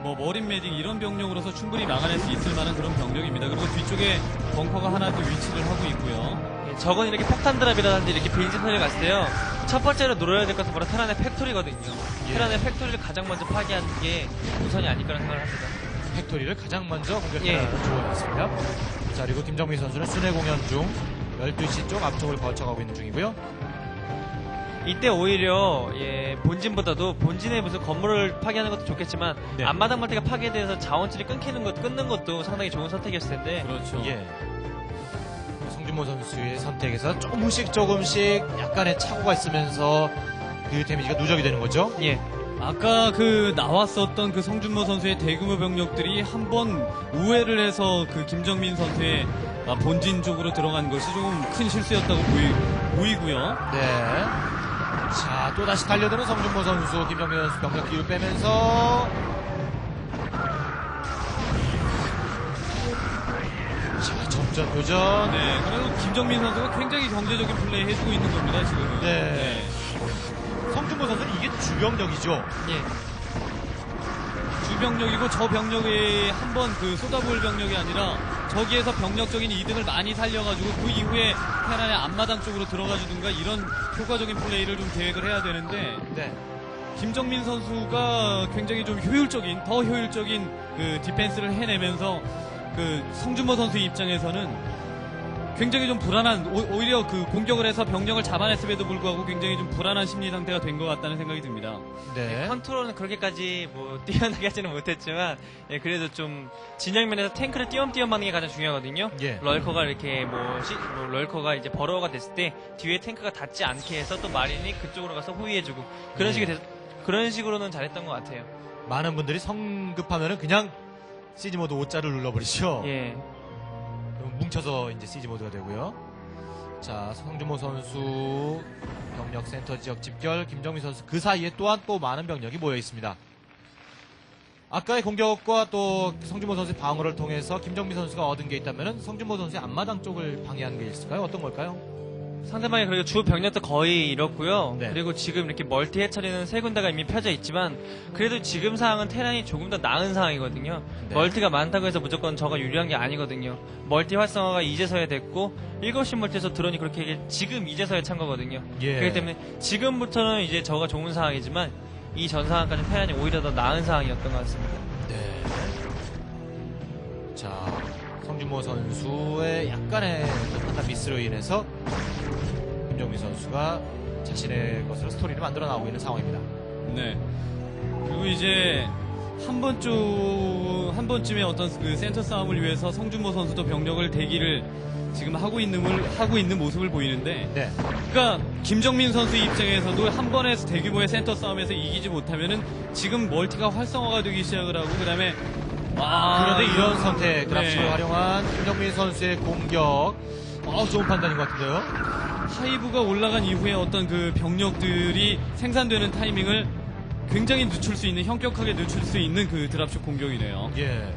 Speaker 2: 뭐 머린 매딩 이런 병력으로서 충분히 막아낼 수 있을 만한 그런 병력입니다. 그리고 뒤쪽에 벙커가 하나 더 위치를 하고 있고요.
Speaker 3: 저건 이렇게 폭탄 드랍이라든지 이렇게 빈집선을 갔을 때요. 첫 번째로 노려야 될 것은 바로 테란의 팩토리거든요.
Speaker 1: 예.
Speaker 3: 테란의 팩토리를 가장 먼저 파괴하는 게 우선이 아닐까라는 생각을 합니다.
Speaker 1: 팩토리를 가장 먼저 공격하는
Speaker 3: 예.
Speaker 1: 조언이었습니다. 자, 그리고 김정민 선수는 순회 공연 중 12시 쪽 앞쪽을 거쳐가고 있는 중이고요.
Speaker 3: 이때 오히려 본진보다도 본진에 무슨 건물을 파괴하는 것도 좋겠지만
Speaker 1: 네.
Speaker 3: 앞마당 멀티가 파괴돼서 자원줄이 끊는 것도 상당히 좋은 선택이었을 텐데
Speaker 2: 그렇죠.
Speaker 1: 예. 성준모 선수의 선택에서 조금씩 약간의 착오가 있으면서 그 데미지가 누적이 되는 거죠.
Speaker 3: 예.
Speaker 2: 아까 그 나왔었던 그 성준모 선수의 대규모 병력들이 한번 우회를 해서 그 김정민 선수의 본진 쪽으로 들어간 것이 조금 큰 실수였다고 보이고요.
Speaker 1: 네. 자, 또 다시 달려드는 성준모 선수, 김정민 선수 병력 뒤로 빼면서 자, 접전 교전.
Speaker 2: 네, 그래도 김정민 선수가 굉장히 경제적인 플레이 해주고 있는 겁니다, 지금은.
Speaker 1: 네. 성준모 선수는 이게 주병력이죠.
Speaker 3: 예.
Speaker 2: 주병력이고 저 병력에 한번 그 쏟아부을 병력이 아니라 저기에서 병력적인 이득을 많이 살려가지고 그 이후에 테란의 앞마당 쪽으로 들어가주든가 이런 효과적인 플레이를 좀 계획을 해야 되는데
Speaker 1: 네.
Speaker 2: 김정민 선수가 굉장히 좀 더 효율적인 그 디펜스를 해내면서 그 성준모 선수 입장에서는 굉장히 좀 불안한 오히려 그 공격을 해서 병력을 잡아냈음에도 불구하고 굉장히 좀 불안한 심리 상태가 된 것 같다는 생각이 듭니다.
Speaker 1: 네.
Speaker 3: 컨트롤은 그렇게까지 뭐 뛰어나게 하지는 못했지만 그래도 좀 진영면에서 탱크를 띄엄띄엄 하는 게 가장 중요하거든요.
Speaker 1: 예.
Speaker 3: 럴커가 이렇게 럴커가 이제 버러가 됐을 때 뒤에 탱크가 닿지 않게 해서 또 마린이 그쪽으로 가서 호위해주고 그런 식으로는 잘했던 것 같아요.
Speaker 1: 많은 분들이 성급하면은 그냥 시즈 모드 5자를 눌러버리죠.
Speaker 3: 예.
Speaker 1: 그럼 뭉쳐서 이제 시즈 모드가 되고요. 자, 성준모 선수 병력 센터 지역 집결, 김정민 선수 그 사이에 또한 또 많은 병력이 모여 있습니다. 아까의 공격과 또 성준모 선수의 방어를 통해서 김정민 선수가 얻은 게 있다면 성준모 선수의 앞마당 쪽을 방해한 게 있을까요? 어떤 걸까요?
Speaker 3: 상대방이 그리고 주 병력도 거의 잃었고요.
Speaker 1: 네.
Speaker 3: 그리고 지금 이렇게 멀티 해처리는 세 군데가 이미 펴져 있지만 그래도 지금 상황은 테란이 조금 더 나은 상황이거든요.
Speaker 1: 네.
Speaker 3: 멀티가 많다고 해서 무조건 저가 유리한 게 아니거든요. 멀티 활성화가 이제서야 됐고 7시 멀티에서 드론이 그렇게 지금 이제서야 찬 거거든요.
Speaker 1: 예.
Speaker 3: 그렇기 때문에 지금부터는 이제 저가 좋은 상황이지만 이 전 상황까지 테란이 오히려 더 나은 상황이었던 것 같습니다.
Speaker 1: 네. 자, 성준모 선수의 약간의 판단 미스로 인해서 김정민 선수가 자신의 것으로 스토리를 만들어 나오고 있는 상황입니다.
Speaker 2: 네. 그리고 이제 한 번쯤에 어떤 그 센터 싸움을 위해서 성준모 선수도 병력을 대기를 지금 하고 있는 모습을 보이는데,
Speaker 1: 네.
Speaker 2: 그러니까 김정민 선수 입장에서도 한 번에 대규모의 센터 싸움에서 이기지 못하면은 지금 멀티가 활성화가 되기 시작을 하고 그다음에
Speaker 1: 그런데 이런 선택, 드랍십을
Speaker 2: 네.
Speaker 1: 활용한 김정민 선수의 공격, 좋은 판단인 것 같은데요.
Speaker 2: 하이브가 올라간 이후에 어떤 그 병력들이 생산되는 타이밍을 굉장히 늦출 수 있는, 현격하게 늦출 수 있는 그 드랍십 공격이네요.
Speaker 1: 예.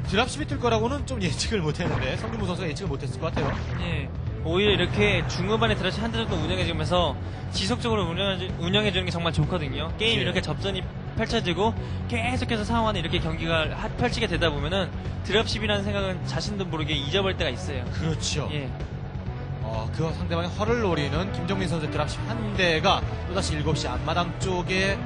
Speaker 1: 드랍십이 뜰 거라고는 좀 예측을 못했는데 성준모 선수가 예측을 못했을 것 같아요.
Speaker 3: 예. 오히려 이렇게 중후반에 드라시 한 대 정도 운영해주면서 지속적으로 운영해주는 게 정말 좋거든요. 게임
Speaker 1: 예.
Speaker 3: 이렇게 접전이 펼쳐지고 계속해서 상황 안에 이렇게 경기가 펼치게 되다 보면은 드랍십이라는 생각은 자신도 모르게 잊어버릴 때가 있어요.
Speaker 1: 그렇죠.
Speaker 3: 예.
Speaker 1: 그 상대방의 허를 노리는 김정민 선수의 드랍십 한 대가 또다시 7시 앞마당 쪽에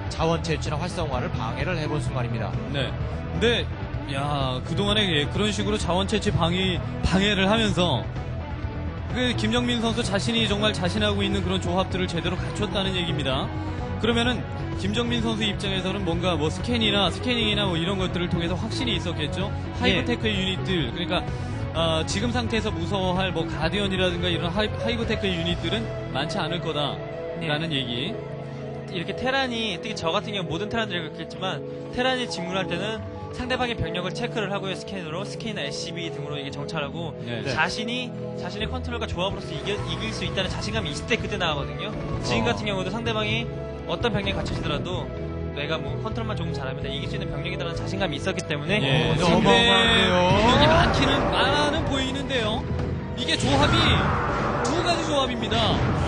Speaker 1: 자원 채취나 활성화를 방해를 해본 순간입니다.
Speaker 2: 네. 근데 야, 그동안에 그런 식으로 자원 채취 방해를 하면서 그 김정민 선수 자신이 정말 자신하고 있는 그런 조합들을 제대로 갖췄다는 얘기입니다. 그러면은 김정민 선수 입장에서는 뭔가 뭐 스캐닝이나 뭐 이런 것들을 통해서 확신이 있었겠죠. 하이브테크의 유닛들, 그러니까 지금 상태에서 무서워할 뭐 가디언이라든가 이런 하이브테크의 유닛들은 많지 않을 거다라는 얘기.
Speaker 3: 이렇게 테란이, 특히 저 같은 경우 모든 테란들이 그렇겠지만 테란이 진군할 때는 상대방의 병력을 체크를 하고요. 스캔이나 SCB 등으로 이게 정찰하고
Speaker 2: 네.
Speaker 3: 자신의 컨트롤과 조합으로서 이길 수 있다는 자신감이 있을 때 그때 나가거든요. 지금 같은 경우도 상대방이 어떤 병력이 갖춰지더라도 내가 뭐 컨트롤만 조금 잘하면 이길 수 있는 병력이라는 자신감이 있었기 때문에
Speaker 2: 예,
Speaker 1: 너무 어마어마한데요.
Speaker 2: 병력이 많은 보이는데요. 이게 조합이 두 가지 조합입니다.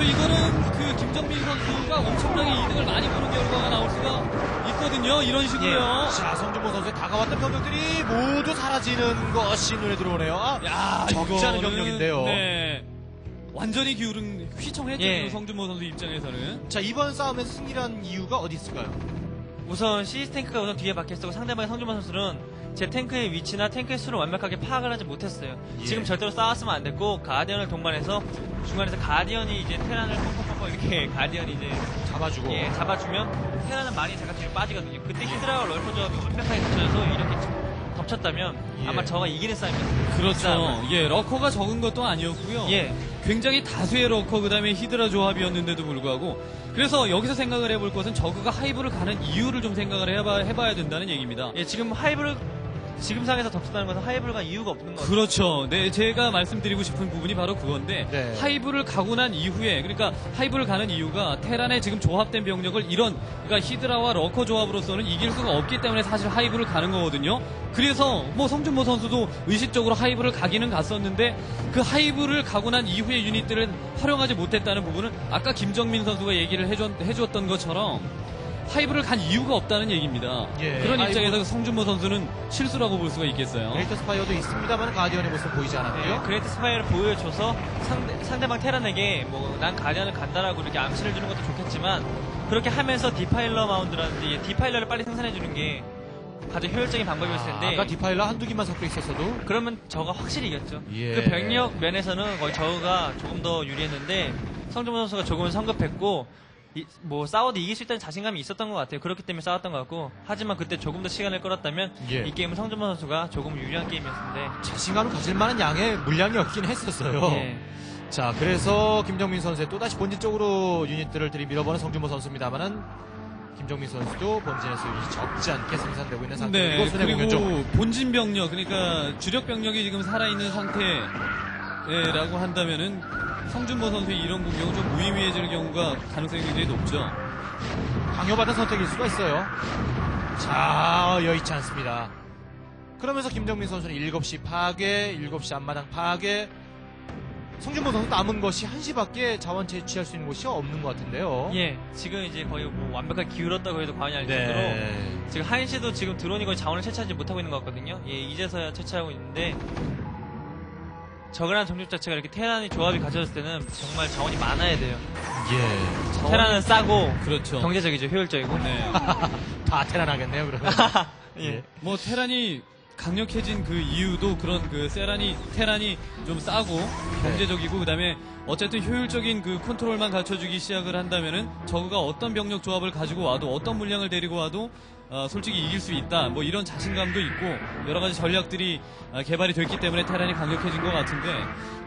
Speaker 2: 이거는 그 김정민 선수가 엄청나게 이득을 많이 보는 결과가 나올 수가 있거든요. 이런 식으로요.
Speaker 1: 자, 성준모 선수의 다가왔던 병력들이 모두 사라지는 것이 눈에 들어오네요. 적지 않은
Speaker 2: 이거는,
Speaker 1: 병력인데요.
Speaker 2: 네. 완전히 휘청했죠.
Speaker 3: 예.
Speaker 2: 성준모 선수 입장에서는.
Speaker 1: 자, 이번 싸움에서 승리란 이유가 어디 있을까요?
Speaker 3: 우선 시스탱크가 우선 뒤에 박혀있었고 상대방의 성준만 선수는 제 탱크의 위치나 탱크의 수를 완벽하게 파악을 하지 못했어요.
Speaker 1: 예.
Speaker 3: 지금 절대로 싸웠으면 안 됐고 가디언을 동반해서 중간에서 가디언이 이제 테란을 펑펑펑펑 이렇게 가디언이 이제
Speaker 1: 잡아주고.
Speaker 3: 예, 잡아주면 테란은 많이 잠깐 뒤로 빠지거든요. 그때 히드라와 럴커 조합이 완벽하게 덮쳐져서 이렇게 덮쳤다면
Speaker 1: 예.
Speaker 3: 아마 저가 이기는 싸움이었어요.
Speaker 2: 그렇죠. 예, 러커가 적은 것도 아니었고요.
Speaker 3: 예.
Speaker 2: 굉장히 다수의 러커 그다음에 히드라 조합이었는데도 불구하고, 그래서 여기서 생각을 해볼 것은 저그가 하이브를 가는 이유를 좀 생각을 해봐야 된다는 얘기입니다.
Speaker 3: 예, 지금 지금 상에서 덮쳤다는 것은 하이브를 간 이유가 없는 거죠.
Speaker 2: 그렇죠. 네, 제가 말씀드리고 싶은 부분이 바로 그건데,
Speaker 1: 네.
Speaker 2: 하이브를 가고 난 이후에, 그러니까 하이브를 가는 이유가 테란의 지금 조합된 병력을 그러니까 히드라와 러커 조합으로서는 이길 수가 없기 때문에 사실 하이브를 가는 거거든요. 그래서 뭐 성준모 선수도 의식적으로 하이브를 가기는 갔었는데 그 하이브를 가고 난 이후의 유닛들을 활용하지 못했다는 부분은 아까 김정민 선수가 얘기를 해줬던 것처럼 하이브를 간 이유가 없다는 얘기입니다.
Speaker 1: 예,
Speaker 2: 그런
Speaker 1: 하이브-
Speaker 2: 입장에서 성준모 선수는 실수라고 볼 수가 있겠어요.
Speaker 1: 그레이터 스파이어도 있습니다만 가디언의 모습은 보이지 않았고요.
Speaker 3: 예, 그레이트 스파이를 보여줘서 상대방 테란에게 뭐 난 가디언을 간다라고 이렇게 암시를 주는 것도 좋겠지만 그렇게 하면서 디파일러 마운드라든지 디파일러를 빨리 생산해주는 게 가장 효율적인 방법이었을 텐데
Speaker 1: 아까 디파일러 한두 개만 섞여 있었어도
Speaker 3: 그러면 저가 확실히 이겼죠.
Speaker 1: 예.
Speaker 3: 그 병력 면에서는 거의 저가 조금 더 유리했는데 성준모 선수가 조금은 성급했고 뭐 싸워도 이길 수 있다는 자신감이 있었던 것 같아요. 그렇기 때문에 싸웠던 것 같고 하지만 그때 조금 더 시간을 끌었다면
Speaker 1: 예.
Speaker 3: 이 게임은 성준모 선수가 조금 유리한 게임이었는데
Speaker 1: 자신감을 가질 만한 양의 물량이 없긴 했었어요.
Speaker 3: 예.
Speaker 1: 자, 그래서 김정민 선수의 또다시 본진 쪽으로 유닛들을 들이밀어보는 성준모 선수입니다만은 김정민 선수도 본진에서 적지 않게 생산되고 있는 상태이고
Speaker 2: 네,
Speaker 1: 손해공연 중.
Speaker 2: 그리고 본진 병력, 그러니까 주력 병력이 지금 살아있는 상태라고 한다면은 성준모 선수의 이런 공격은 좀 무의미해지는 경우가 가능성이 굉장히 높죠.
Speaker 1: 강요받은 선택일 수가 있어요. 자, 여의치 않습니다. 그러면서 김정민 선수는 7시 파괴, 7시 앞마당 파괴. 성준모 선수 남은 것이 1시밖에 자원 채취할 수 있는 곳이 없는 것 같은데요.
Speaker 3: 예, 지금 이제 거의 뭐 완벽하게 기울었다고 해도 과언이 아닐
Speaker 1: 네.
Speaker 3: 정도로 지금 한시도 지금 드론이 거의 자원을 채취하지 못하고 있는 것 같거든요. 예, 이제서야 채취하고 있는데 저그란 정력 자체가 이렇게 테란이 조합이 갖춰졌을 때는 정말 자원이 많아야 돼요.
Speaker 1: 예.
Speaker 3: 테란은 싸고
Speaker 2: 그렇죠.
Speaker 3: 경제적이죠, 효율적이고.
Speaker 2: 네.
Speaker 1: 다 테란하겠네요, 그러면.
Speaker 3: 예.
Speaker 2: 뭐 테란이 강력해진 그 이유도 그런 그 테란이 좀 싸고 경제적이고 그다음에 어쨌든 효율적인 그 컨트롤만 갖춰주기 시작을 한다면은 저그가 어떤 병력 조합을 가지고 와도 어떤 물량을 데리고 와도 솔직히 이길 수 있다. 뭐 이런 자신감도 있고 여러 가지 전략들이 개발이 됐기 때문에 테란이 강력해진 것 같은데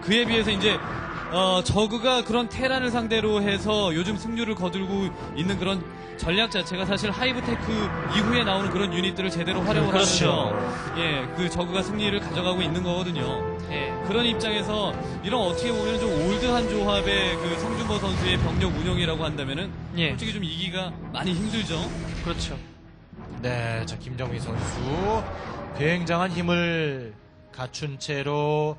Speaker 2: 그에 비해서 이제 저그가 그런 테란을 상대로 해서 요즘 승률을 거두고 있는 그런 전략 자체가 사실 하이브테크 이후에 나오는 그런 유닛들을 제대로 활용을
Speaker 3: 그렇죠.
Speaker 2: 하면서 예, 그 저그가 승리를 가져가고 있는 거거든요.
Speaker 3: 예.
Speaker 2: 그런 입장에서 이런 어떻게 보면 좀 올드한 조합의 그 성준모 선수의 병력 운영이라고 한다면은
Speaker 3: 예.
Speaker 2: 솔직히 좀 이기가 많이 힘들죠.
Speaker 3: 그렇죠.
Speaker 1: 네, 자, 김정민 선수. 굉장한 힘을 갖춘 채로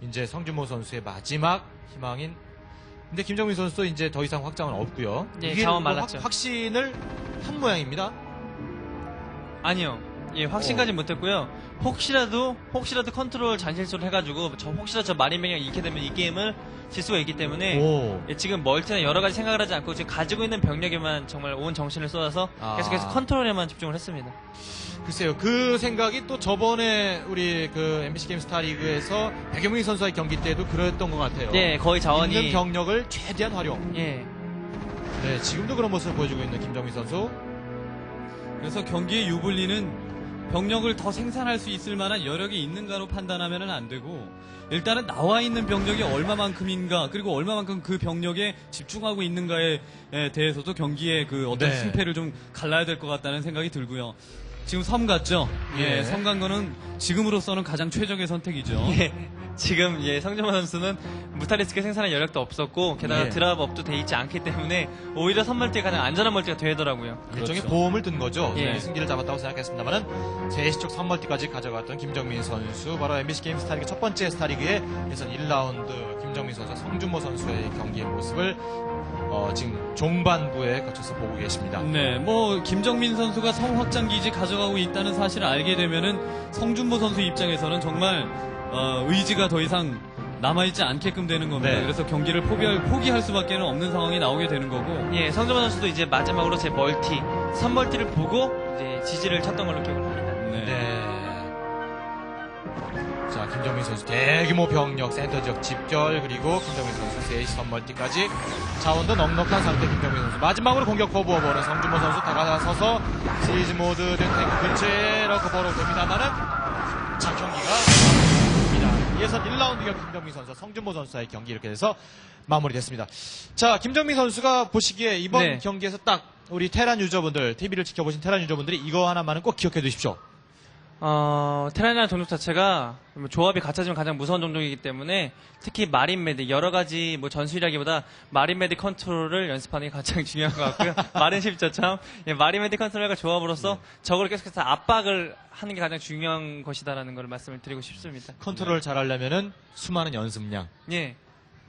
Speaker 1: 이제 성준모 선수의 마지막 희망인. 근데 김정민 선수도 이제 더 이상 확장은 없고요.
Speaker 3: 예,
Speaker 1: 이게
Speaker 3: 자원
Speaker 1: 뭐
Speaker 3: 말랐죠.
Speaker 1: 확신을 한 모양입니다.
Speaker 3: 아니요. 예, 확신까지는 못했고요. 혹시라도 컨트롤 잔실수를 해가지고 혹시라도 저 마린맹이 잃게 되면 이 게임을 질 수가 있기 때문에
Speaker 1: 오.
Speaker 3: 예, 지금 멀티나 여러 가지 생각을 하지 않고 지금 가지고 있는 병력에만 정말 온 정신을 쏟아서
Speaker 1: 아.
Speaker 3: 계속해서 컨트롤에만 집중을 했습니다.
Speaker 1: 글쎄요, 그 생각이 또 저번에 우리 그 MBC 게임 스타리그에서 백영민 선수와의 경기 때도 그랬던 것 같아요.
Speaker 3: 예, 거의 자원이
Speaker 1: 있는 병력을 최대한 활용.
Speaker 3: 예,
Speaker 1: 네, 지금도 그런 모습을 보여주고 있는 김정민 선수.
Speaker 2: 그래서 경기의 유불리는 병력을 더 생산할 수 있을 만한 여력이 있는가로 판단하면은 안 되고 일단은 나와 있는 병력이 얼마만큼인가 그리고 얼마만큼 그 병력에 집중하고 있는가에 대해서도 경기의 그 어떤
Speaker 1: 네.
Speaker 2: 승패를 좀 갈라야 될 것 같다는 생각이 들고요. 지금 섬 같죠?
Speaker 1: 예.
Speaker 2: 예, 섬 간 거는 지금으로서는 가장 최적의 선택이죠.
Speaker 3: 예. 지금 예, 성준모 선수는 무탈리스크 생산할 여력도 없었고 게다가
Speaker 1: 예.
Speaker 3: 드랍업도 돼 있지 않기 때문에 오히려 선멀티가 가장 안전한 멀티가 되더라고요.
Speaker 1: 일종의
Speaker 2: 그렇죠.
Speaker 1: 보험을 든 거죠.
Speaker 3: 예.
Speaker 1: 네, 승기를 잡았다고 생각했습니다만은 제시 쪽 선멀티까지 가져갔던 김정민 선수, 바로 MBC 게임 스타리그 첫 번째 스타리그의 예선 1라운드 김정민 선수, 성준모 선수의 경기의 모습을 지금 종반부에 거쳐서 보고 계십니다.
Speaker 2: 네, 뭐 김정민 선수가 성 확장 기지 가져가고 있다는 사실을 알게 되면은 성준모 선수 입장에서는 정말 의지가 더 이상 남아있지 않게끔 되는 겁니다.
Speaker 1: 네.
Speaker 2: 그래서 경기를 포기할 수밖에 없는 상황이 나오게 되는 거고.
Speaker 3: 예, 성준모 선수도 이제 마지막으로 제 멀티, 선멀티를 보고 이제 지지를 쳤던 걸로 기억을 합니다.
Speaker 2: 네.
Speaker 1: 네. 자, 김정민 선수 대규모 병력 센터 지역 집결, 그리고 김정민 선수 3시 선멀티까지 자원도 넉넉한 상태. 김정민 선수 마지막으로 공격 커버버는 성준모 선수 다가서서 시리즈 모드 된 탱크 근처에 러커버로 됩니다만은 자, 경기가 마무리됩니다. 예선 1라운드 경 김정민 선수, 성준모 선수의 경기 이렇게 돼서 마무리됐습니다. 자, 김정민 선수가 보시기에 이번
Speaker 3: 네.
Speaker 1: 경기에서 딱 우리 테란 유저분들, TV를 지켜보신 테란 유저분들이 이거 하나만은 꼭 기억해 두십시오.
Speaker 3: 테란이라는 종족 자체가 조합이 갖춰지면 가장 무서운 종족이기 때문에 특히 마린 메디 여러 가지 뭐 전술이라기보다 마린 메디 컨트롤을 연습하는 게 가장 중요한 것 같고요. 마린 쉽죠 참. 예, 마린 메디 컨트롤과 조합으로서 저걸 계속해서 압박을 하는 게 가장 중요한 것이다라는 걸 말씀을 드리고 싶습니다.
Speaker 1: 컨트롤 잘 하려면은 수많은 연습량.
Speaker 3: 예.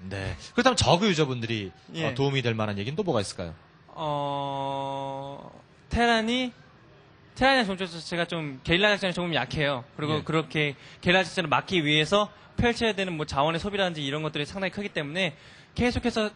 Speaker 1: 네. 그렇다면 저그 유저분들이
Speaker 3: 예.
Speaker 1: 도움이 될 만한 얘기는 또 뭐가 있을까요?
Speaker 3: 테란의 종족 자체가 좀 게릴라 작전이 조금 약해요. 그리고
Speaker 1: 예.
Speaker 3: 그렇게 게릴라 작전을 막기 위해서 펼쳐야 되는 뭐 자원의 소비라든지 이런 것들이 상당히 크기 때문에 계속해서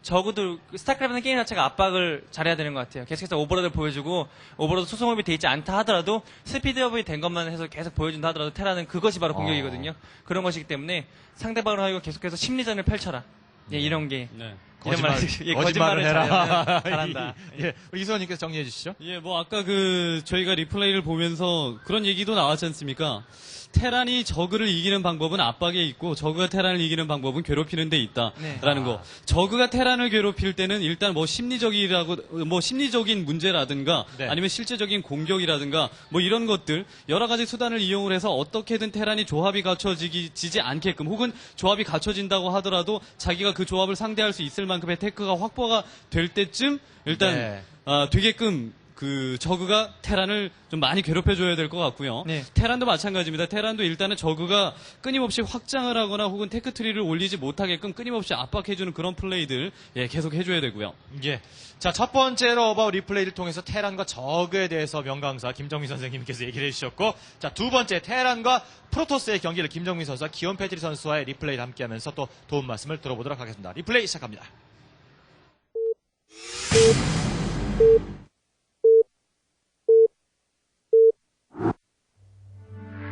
Speaker 3: 적어도 스타크래프트는 게임 자체가 압박을 잘해야 되는 것 같아요. 계속해서 오버로드를 보여주고 오버로드 수송업이 돼 있지 않다 하더라도 스피드업이 된 것만 해서 계속 보여준다 하더라도 테란은 그것이 바로 공격이거든요. 그런 것이기 때문에 상대방을 하고 계속해서 심리전을 펼쳐라. 예, 이런 게
Speaker 2: 네.
Speaker 3: 이런 말, 예, 거짓말을
Speaker 1: 해라.
Speaker 3: 잘한다.
Speaker 1: 예, 우리 이수원님께서 정리해 주시죠.
Speaker 2: 예, 뭐 아까 그 저희가 리플레이를 보면서 그런 얘기도 나왔지 않습니까? 테란이 저그를 이기는 방법은 압박에 있고 저그가 테란을 이기는 방법은 괴롭히는 데 있다라는 거. 저그가 테란을 괴롭힐 때는 일단 뭐 심리적인 문제라든가
Speaker 1: 네.
Speaker 2: 아니면 실제적인 공격이라든가 뭐 이런 것들 여러 가지 수단을 이용을 해서 어떻게든 테란이 조합이 갖춰지지 않게끔 혹은 조합이 갖춰진다고 하더라도 자기가 그 조합을 상대할 수 있을 만큼의 테크가 확보가 될 때쯤 일단
Speaker 1: 네.
Speaker 2: 되게끔 그 저그가 테란을 좀 많이 괴롭혀줘야 될 것 같고요.
Speaker 3: 네.
Speaker 2: 테란도 마찬가지입니다. 테란도 일단은 저그가 끊임없이 확장을 하거나 혹은 테크트리를 올리지 못하게끔 끊임없이 압박해주는 그런 플레이들 계속 해줘야 되고요.
Speaker 1: 예. 자, 첫 번째로 어바웃 리플레이를 통해서 테란과 저그에 대해서 명강사 김정민 선생님께서 얘기를 해주셨고, 자, 두 번째 테란과 프로토스의 경기를 김정민 선수와 기욤 패트리 선수와의 리플레이를 함께하면서 또 도움 말씀을 들어보도록 하겠습니다. 리플레이 시작합니다.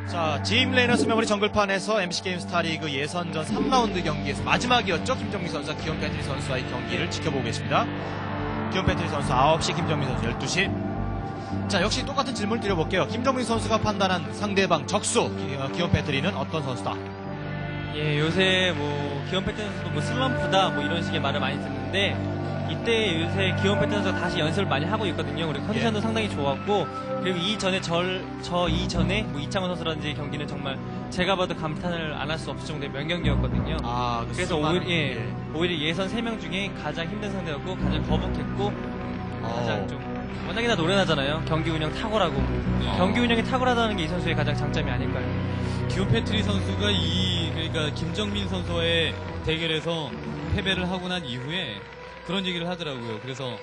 Speaker 1: 자, 짐 레이너스 메모리 정글판에서 MBC게임 스타리그 예선전 3라운드 경기에서 마지막이었죠. 김정민 선수와 기욤 패트리 선수와의 경기를 지켜보고 계십니다. 기욤 패트리 선수 9시, 김정민 선수 12시. 자, 역시 똑같은 질문을 드려볼게요. 김정민 선수가 판단한 상대방 적수 기욤 패트리는 어떤 선수다?
Speaker 3: 예, 요새 뭐 기욤 패트리 선수도 뭐 슬럼프다 뭐 이런 식의 말을 많이 듣는데 이때 요새 기욤 패트리 선수가 다시 연습을 많이 하고 있거든요. 그리고 컨디션도 상당히 좋았고 그리고 이전에 이전에 뭐 이창훈 선수라든지 경기는 정말 제가 봐도 감탄을 안 할 수 없을 정도의 명경기였거든요.
Speaker 1: 아,
Speaker 3: 그래서 오히려 예선 3명 중에 가장 힘든 상대였고 가장 거북했고 가장 좀 워낙이나 노련하잖아요. 경기 운영 탁월하고 경기 운영이 탁월하다는 게 이 선수의 가장 장점이 아닐까요?
Speaker 2: 기욤 패트리 선수가 그러니까 김정민 선수와의 대결에서 패배를 하고 난 이후에 그런 얘기를 하더라고요. 그래서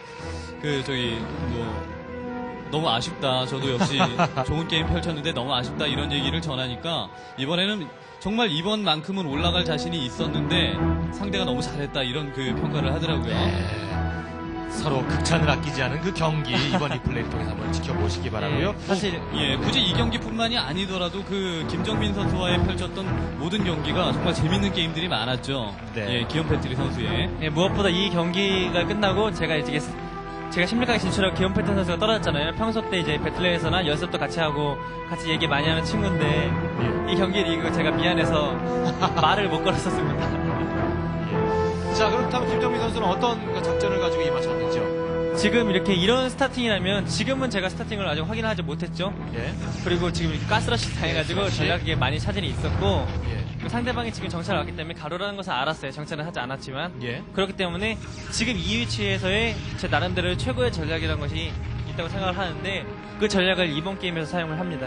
Speaker 2: 너무 아쉽다. 저도 역시 좋은 게임 펼쳤는데 너무 아쉽다 이런 얘기를 전하니까 이번에는 정말 이번만큼은 올라갈 자신이 있었는데 상대가 너무 잘했다 이런 그 평가를 하더라고요.
Speaker 1: 서로 극찬을 아끼지 않은 그 경기 이번 리플레이를 통해서 한번 지켜보시기 바라고요.
Speaker 3: 사실
Speaker 2: 굳이 이 경기뿐만이 아니더라도 그 김정민 선수와의 펼쳤던 모든 경기가 정말 재밌는 게임들이 많았죠.
Speaker 1: 네.
Speaker 2: 기욤 패트리 선수의.
Speaker 3: 무엇보다 이 경기가 끝나고 제가 16강에 진출하고 기욤 패트리 선수가 떨어졌잖아요. 평소 때 이제 배틀넷에서나 연습도 같이 하고 같이 얘기 많이 하는 친구인데 이 경기를 이기고 제가 미안해서 말을 못 걸었었습니다.
Speaker 1: 자, 그렇다면 김정민 선수는 어떤 작전을 가지고 임하셨는지요?
Speaker 3: 지금 이런 스타팅이라면 지금은 제가 스타팅을 아직 확인하지 못했죠.
Speaker 1: 예.
Speaker 3: 그리고 지금 이렇게 가스러시 당해가지고 전략에 많이 차질이 있었고
Speaker 1: 예.
Speaker 3: 상대방이 지금 정찰을 왔기 때문에 가로라는 것을 알았어요. 정찰은 하지 않았지만
Speaker 1: 예.
Speaker 3: 그렇기 때문에 지금 이 위치에서의 제 나름대로 최고의 전략이라는 것이 있다고 생각을 하는데 그 전략을 이번 게임에서 사용을 합니다.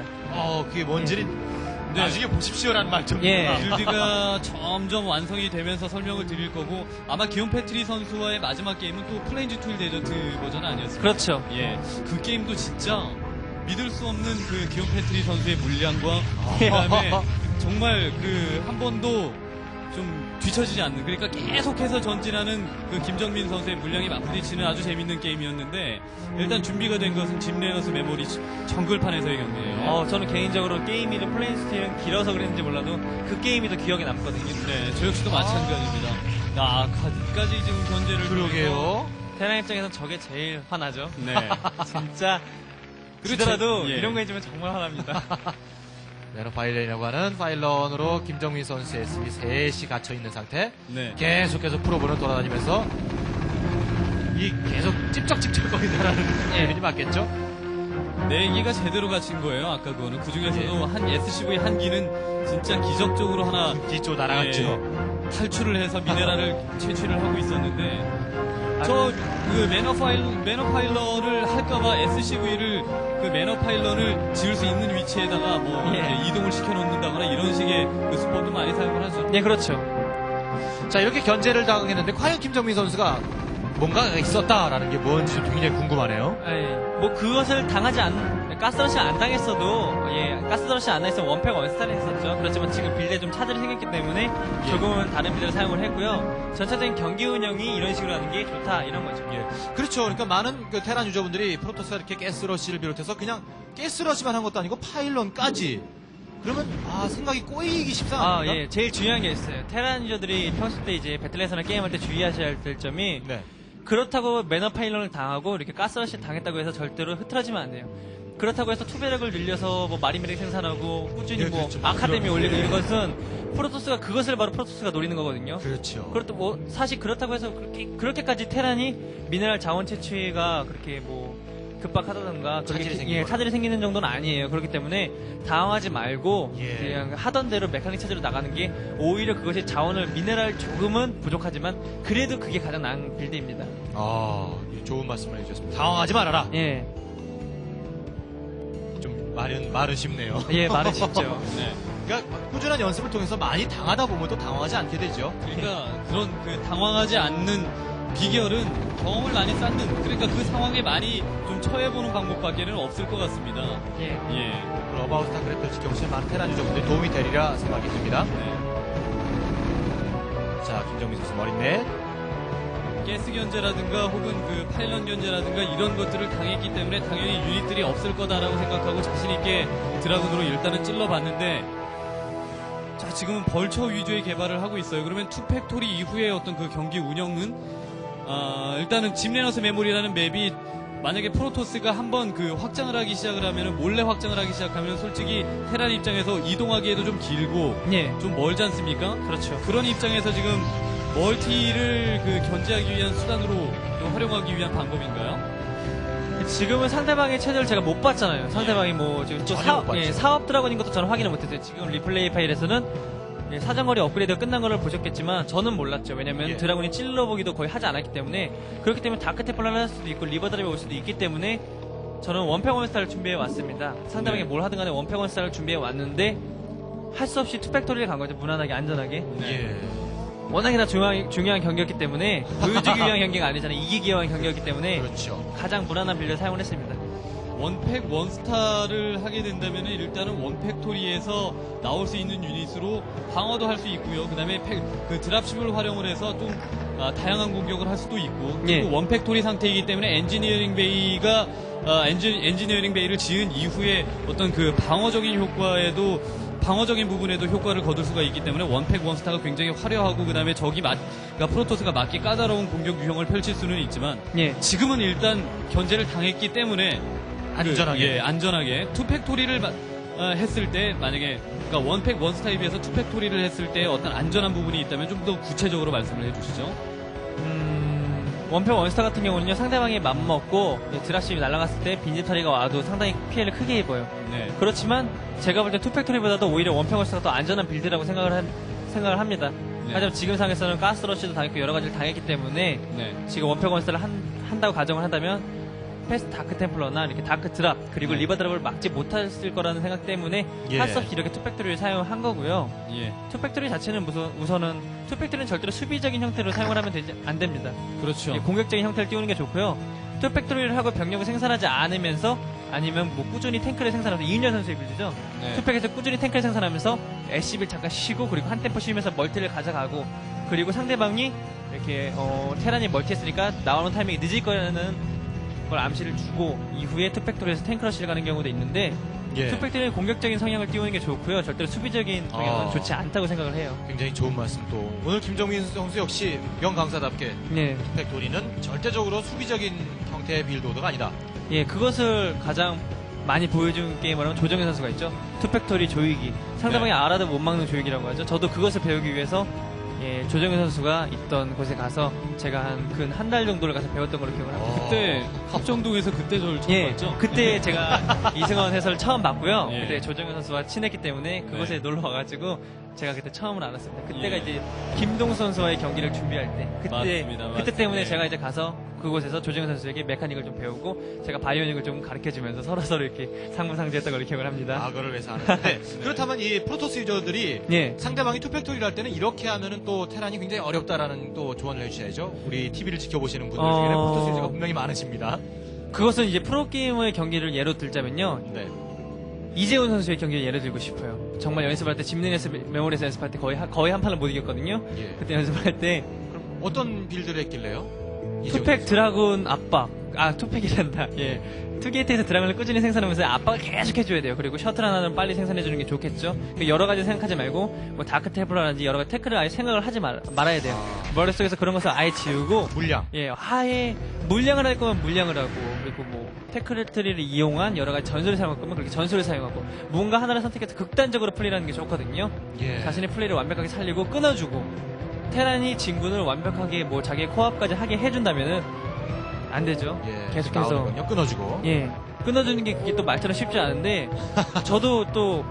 Speaker 1: 그게 뭔지는 나중에 보십시오라는 말 좀.
Speaker 3: 예.
Speaker 2: 빌드가 점점 완성이 되면서 설명을 드릴 거고 아마 기욤 패트리 선수와의 마지막 게임은 또 플레인즈 투일 데저트 버전 아니었습니까?
Speaker 3: 그렇죠.
Speaker 2: 예, 그 게임도 진짜 믿을 수 없는 그 기욤 패트리 선수의 물량과 그다음에 정말 그 한 번도 좀 뒤처지지 않는 그러니까 계속해서 전진하는 그 김정민 선수의 물량이 맞부딪히는 아주 재밌는 게임이었는데 일단 준비가 된 것은 짐 레너스 메모리 정글판에서의 경기예요.
Speaker 3: 저는 개인적으로 게임이 플레이스틸은 길어서 그랬는지 몰라도 그 게임이 더 기억에 남거든요.
Speaker 2: 네, 저 역시도 마찬가지입니다. 까지 지금 견제를
Speaker 1: 그러게요.
Speaker 3: 테란 입장에서는 저게 제일 화나죠.
Speaker 2: 네.
Speaker 3: 진짜 그렇더라도 이런 거 해주면 정말 화납니다.
Speaker 1: 매너파일런이라고 하는 파일런으로 김정민 선수의 SB 셋이 갇혀있는 상태.
Speaker 2: 네.
Speaker 1: 계속해서 프로브를 돌아다니면서 계속 찝쩍찝쩍거린다라는 표현이 맞겠죠?
Speaker 2: 4기가 제대로 갇힌 거예요. 아까 그거는 그 중에서도 한 SCV 한 기는 진짜 기적적으로 하나
Speaker 1: 뒤쪽 날아갔죠.
Speaker 2: 탈출을 해서 미네랄을 채취를 하고 있었는데 그 매너파일런을 할까봐 SCV를 그 매너파일런을 지을 수 있는 위치에다가 이렇게 이동을 시켜놓는다거나 이런 식의 그 수법도 많이 사용을 하죠.
Speaker 3: 네, 그렇죠.
Speaker 1: 자, 이렇게 견제를 당했는데 과연 김정민 선수가 뭔가가 있었다라는 게 뭔지 좀 굉장히 궁금하네요.
Speaker 3: 그것을 가스러시 안 당했어도, 가스러시 안 당했으면 원팩 원스타를 했었죠. 그렇지만 지금 빌드에 좀 차질이 생겼기 때문에 조금은 다른 빌드를 사용을 했고요. 전체적인 경기 운영이 이런 식으로 하는 게 좋다, 이런 거죠.
Speaker 1: 그렇죠. 그러니까 많은 그 테란 유저분들이 프로토스가 이렇게 가스러시를 비롯해서 그냥 가스러시만 한 것도 아니고 파일런까지. 그러면 생각이 꼬이기 십상합니다.
Speaker 3: 제일 중요한 게 있어요. 테란 유저들이 평소 때 이제 배틀넷에서나 게임할 때 주의하셔야 될 점이 그렇다고 매너 파일런을 당하고 이렇게 가스러시 당했다고 해서 절대로 흐트러지면 안 돼요. 그렇다고 해서 투배력을 늘려서 뭐 마리메릭 생산하고 꾸준히
Speaker 1: 예,
Speaker 3: 뭐
Speaker 1: 그렇죠.
Speaker 3: 아카데미
Speaker 1: 그런
Speaker 3: 올리고
Speaker 1: 예.
Speaker 3: 이것은 프로토스가 그것을 바로 프로토스가 노리는 거거든요.
Speaker 1: 그렇죠.
Speaker 3: 그렇다 뭐 사실 그렇다고 해서 그렇게까지 테란이 미네랄 자원 채취가 그렇게 뭐 급박하다던가
Speaker 1: 차질이 생기거나.
Speaker 3: 예, 차질이 생기는 정도는 아니에요. 그렇기 때문에 당황하지 말고
Speaker 1: 예.
Speaker 3: 그냥 하던 대로 메카닉 차지로 나가는 게 오히려 그것이 자원을 미네랄 조금은 부족하지만 그래도 그게 가장 나은 빌드입니다.
Speaker 1: 아, 예, 좋은 말씀을 해주셨습니다. 당황하지 말아라.
Speaker 3: 예,
Speaker 1: 좀 말은 쉽네요.
Speaker 3: 예, 말은 쉽죠.
Speaker 2: 네.
Speaker 1: 그러니까 꾸준한 연습을 통해서 많이 당하다 보면 또 당황하지 않게 되죠.
Speaker 2: 그러니까 그런 그 당황하지 않는 비결은 경험을 많이 쌓는, 그러니까 그 상황에 많이 좀 처해보는 방법밖에는 없을 것 같습니다.
Speaker 3: 예.
Speaker 2: 예.
Speaker 1: 오늘 어바웃 스타크래프트 지켜보신 많은 테란 유저분들이 도움이 되리라 생각이 듭니다.
Speaker 2: 네.
Speaker 1: 자, 김정민 선수 머리넷.
Speaker 2: 가스 견제라든가 혹은 그 파일럿 견제라든가 이런 것들을 당했기 때문에 당연히 유닛들이 없을 거다라고 생각하고 자신있게 드라군으로 일단은 찔러봤는데, 자, 지금은 벌처 위주의 개발을 하고 있어요. 그러면 투팩토리 이후에 어떤 그 경기 운영은 일단은 짐레너스 메모리라는 맵이 만약에 프로토스가 한번 그 확장을 하기 시작을 하면은, 몰래 확장을 하기 시작하면 솔직히 테란 입장에서 이동하기에도 좀 길고
Speaker 3: 예.
Speaker 2: 좀 멀지 않습니까?
Speaker 3: 그렇죠.
Speaker 2: 그런 입장에서 지금 멀티를 그 견제하기 위한 수단으로 좀 활용하기 위한 방법인가요?
Speaker 3: 지금은 상대방의 체제를 제가 못 봤잖아요. 상대방이 뭐 지금 또
Speaker 1: 전혀 못 봤죠.
Speaker 3: 사업 드라곤인 것도 저는 확인을 못했어요. 지금 리플레이 파일에서는 사정거리 업그레이드가 끝난 거를 보셨겠지만 저는 몰랐죠. 왜냐면
Speaker 1: 예.
Speaker 3: 드라곤이 찔러보기도 거의 하지 않았기 때문에, 그렇기 때문에 다크 템플러를 할 수도 있고 리버 드랍이 올 수도 있기 때문에 저는 원팩 원스타를 준비해 왔습니다. 상대방이
Speaker 2: 네.
Speaker 3: 뭘 하든 간에 원팩 원스타를 준비해 왔는데 할 수 없이 투팩토리를 간 거죠. 무난하게 안전하게.
Speaker 1: 예.
Speaker 3: 워낙이나 중요한 경기였기 때문에 보여주기 위한 경기가 아니잖아요. 이기기 위한 경기였기 때문에
Speaker 1: 그렇죠.
Speaker 3: 가장 무난한 빌드를 사용을 했습니다.
Speaker 2: 원팩 원스타를 하게 된다면 일단은 원팩토리에서 나올 수 있는 유닛으로 방어도 할 수 있고요. 그 다음에 그 드랍십을 활용을 해서 좀 다양한 공격을 할 수도 있고, 그리고
Speaker 3: 예.
Speaker 2: 원팩토리 상태이기 때문에 엔지니어링 베이가 엔지니어링 베이를 지은 이후에 어떤 그 방어적인 부분에도 효과를 거둘 수가 있기 때문에 원팩 원스타가 굉장히 화려하고, 그 다음에 그러니까 프로토스가 맞기 까다로운 공격 유형을 펼칠 수는 있지만,
Speaker 3: 예.
Speaker 2: 지금은 일단 견제를 당했기 때문에
Speaker 1: 안전하게.
Speaker 2: 안전하게 투팩토리를 했을 때, 만약에 그러니까 원팩 원스타에 비해서 투팩토리를 했을 때 어떤 안전한 부분이 있다면 좀 더 구체적으로 말씀을 해주시죠.
Speaker 3: 원팩 원스타 같은 경우는요, 상대방이 맘먹고 드랍십이 날아갔을 때 빈집털이가 와도 상당히 피해를 크게 입어요.
Speaker 2: 네.
Speaker 3: 그렇지만 제가 볼 때 투팩토리보다도 오히려 원팩 원스타가 더 안전한 빌드라고 생각을 합니다.
Speaker 2: 네.
Speaker 3: 하지만 지금 상에서는 가스러시도 당했고 여러 가지를 당했기 때문에
Speaker 2: 네.
Speaker 3: 지금 원팩 원스타를 한다고 가정을 한다면 패스트 다크 템플러나 이렇게 다크 드랍 그리고
Speaker 2: 네.
Speaker 3: 리버 드랍을 막지 못했을 거라는 생각 때문에
Speaker 1: 예.
Speaker 3: 할 수 없이 이렇게 투팩토리를 사용한 거고요.
Speaker 2: 예.
Speaker 3: 투팩토리 자체는 우선은 투팩토리는 절대로 수비적인 형태로 사용을 하면 안 됩니다.
Speaker 2: 그렇죠.
Speaker 3: 공격적인 형태를 띄우는 게 좋고요. 투팩토리를 하고 병력을 생산하지 않으면서, 아니면 뭐 꾸준히 탱크를 생산해서 이윤열 선수의 빌드죠.
Speaker 2: 네.
Speaker 3: 투팩에서 꾸준히 탱크를 생산하면서 SCB를 잠깐 쉬고 그리고 한 템포 쉬면서 멀티를 가져가고, 그리고 상대방이 이렇게 테란이 멀티했으니까 나오는 타이밍이 늦을 거라는 걸 암시를 주고 이후에 투팩토리에서 탱크러시를 가는 경우도 있는데,
Speaker 1: 예.
Speaker 3: 투팩토리는 공격적인 성향을 띄우는 게 좋고요. 절대로 수비적인 성향은 좋지 않다고 생각을 해요.
Speaker 1: 굉장히 좋은 말씀 또. 오늘 김정민 선수 역시 명강사답게
Speaker 3: 네.
Speaker 1: 투팩토리는 절대적으로 수비적인 형태의 빌드오더가 아니다.
Speaker 3: 예, 그것을 가장 많이 보여준 게임을 하면 조정현 선수가 있죠. 투팩토리 조이기. 상대방이
Speaker 2: 네.
Speaker 3: 알아도 못 막는 조이기라고 하죠. 저도 그것을 배우기 위해서 조정현 선수가 있던 곳에 가서 제가 근 한 달 정도를 가서 배웠던 걸로 기억을 합니다.
Speaker 2: 그때 합정동에서 그때 저를 처음
Speaker 3: 예,
Speaker 2: 봤죠?
Speaker 3: 그때 제가 이승원 해설을 처음 봤고요.
Speaker 2: 예.
Speaker 3: 그때 조정현 선수와 친했기 때문에 그곳에
Speaker 2: 네.
Speaker 3: 놀러 와가지고 제가 그때 처음으로 알았습니다. 그때가
Speaker 2: 예.
Speaker 3: 이제 김동수 선수와의 경기를 준비할 때,
Speaker 2: 맞습니다.
Speaker 3: 그때 때문에
Speaker 2: 네.
Speaker 3: 제가 이제 가서 그곳에서 조정현 선수에게 메카닉을 좀 배우고 제가 바이오닉을 좀 가르쳐주면서 서로 이렇게 상부상조했던 걸로 기억을 합니다.
Speaker 1: 악어를 위해서 하는데 그렇다면 이 프로토스 유저들이
Speaker 3: 예.
Speaker 1: 상대방이 투팩토리를 할 때는 이렇게 하면은 또 테란이 굉장히 어렵다라는 또 조언을 해주셔야죠. 우리 TV를 지켜보시는 분들 중에는 프로토스 유저가 분명히 많으십니다.
Speaker 3: 그것은 이제 프로게임의 경기를 예로 들자면요.
Speaker 1: 네.
Speaker 3: 이재훈 선수의 경기를 예를 들고 싶어요. 정말 연습할 때 짐네네스 메모리에서 연습할 때 거의 한 판을 못 이겼거든요.
Speaker 1: 예.
Speaker 3: 그때 연습할 때
Speaker 1: 그럼 어떤 빌드를 했길래요? 이재훈
Speaker 3: 투팩
Speaker 1: 선수?
Speaker 3: 드라군 압박. 투팩이란다. 예. 투게이트에서 드라군을 꾸준히 생산하면서 압박을 계속 해줘야 돼요. 그리고 셔틀 하나는 빨리 생산해주는 게 좋겠죠. 여러 가지 생각하지 말고, 뭐 다크 템플러라든지 여러 가지 태클을 아예 생각을 하지 말아야 돼요. 머릿속에서 그런 것을 아예 지우고,
Speaker 1: 물량.
Speaker 3: 예, 아예 물량을 할 거면 물량을 하고, 그리고 뭐 테크트리를 이용한 여러 가지 전술을 사용할 거면 그렇게 전술을 사용하고 뭔가 하나를 선택해서 극단적으로 플레이하는 게 좋거든요.
Speaker 1: 예.
Speaker 3: 자신의 플레이를 완벽하게 살리고 끊어주고 테란이 진군을 완벽하게 뭐 자기의 코앞까지 하게 해준다면은 안 되죠.
Speaker 1: 예.
Speaker 3: 계속해서
Speaker 1: 나오는군요. 끊어주고.
Speaker 3: 예 끊어주는 게 그게 또 말처럼 쉽지 않은데 저도 또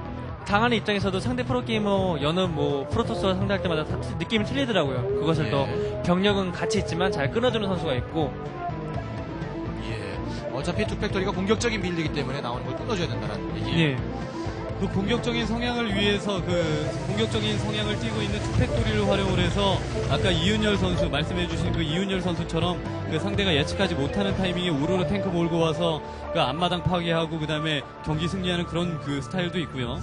Speaker 3: 당하는 입장에서도 상대 프로게이머 여느 뭐 프로토스와 상대할 때마다 다 느낌이 틀리더라고요. 그것을
Speaker 1: 예.
Speaker 3: 또 경력은 같이 있지만 잘 끊어주는 선수가 있고
Speaker 1: 예. 어차피 투팩토리가 공격적인 빌드이기 때문에 나오는 걸 끊어줘야 된다는 얘기.
Speaker 3: 예.
Speaker 2: 그 공격적인 성향을 위해서 그 공격적인 성향을 띠고 있는 투팩토리를 활용을 해서 아까 이윤열 선수 말씀해주신 그 이윤열 선수처럼 그 상대가 예측하지 못하는 타이밍에 우르르 탱크 몰고 와서 그 앞마당 파괴하고 그 다음에 경기 승리하는 그런 그 스타일도 있고요.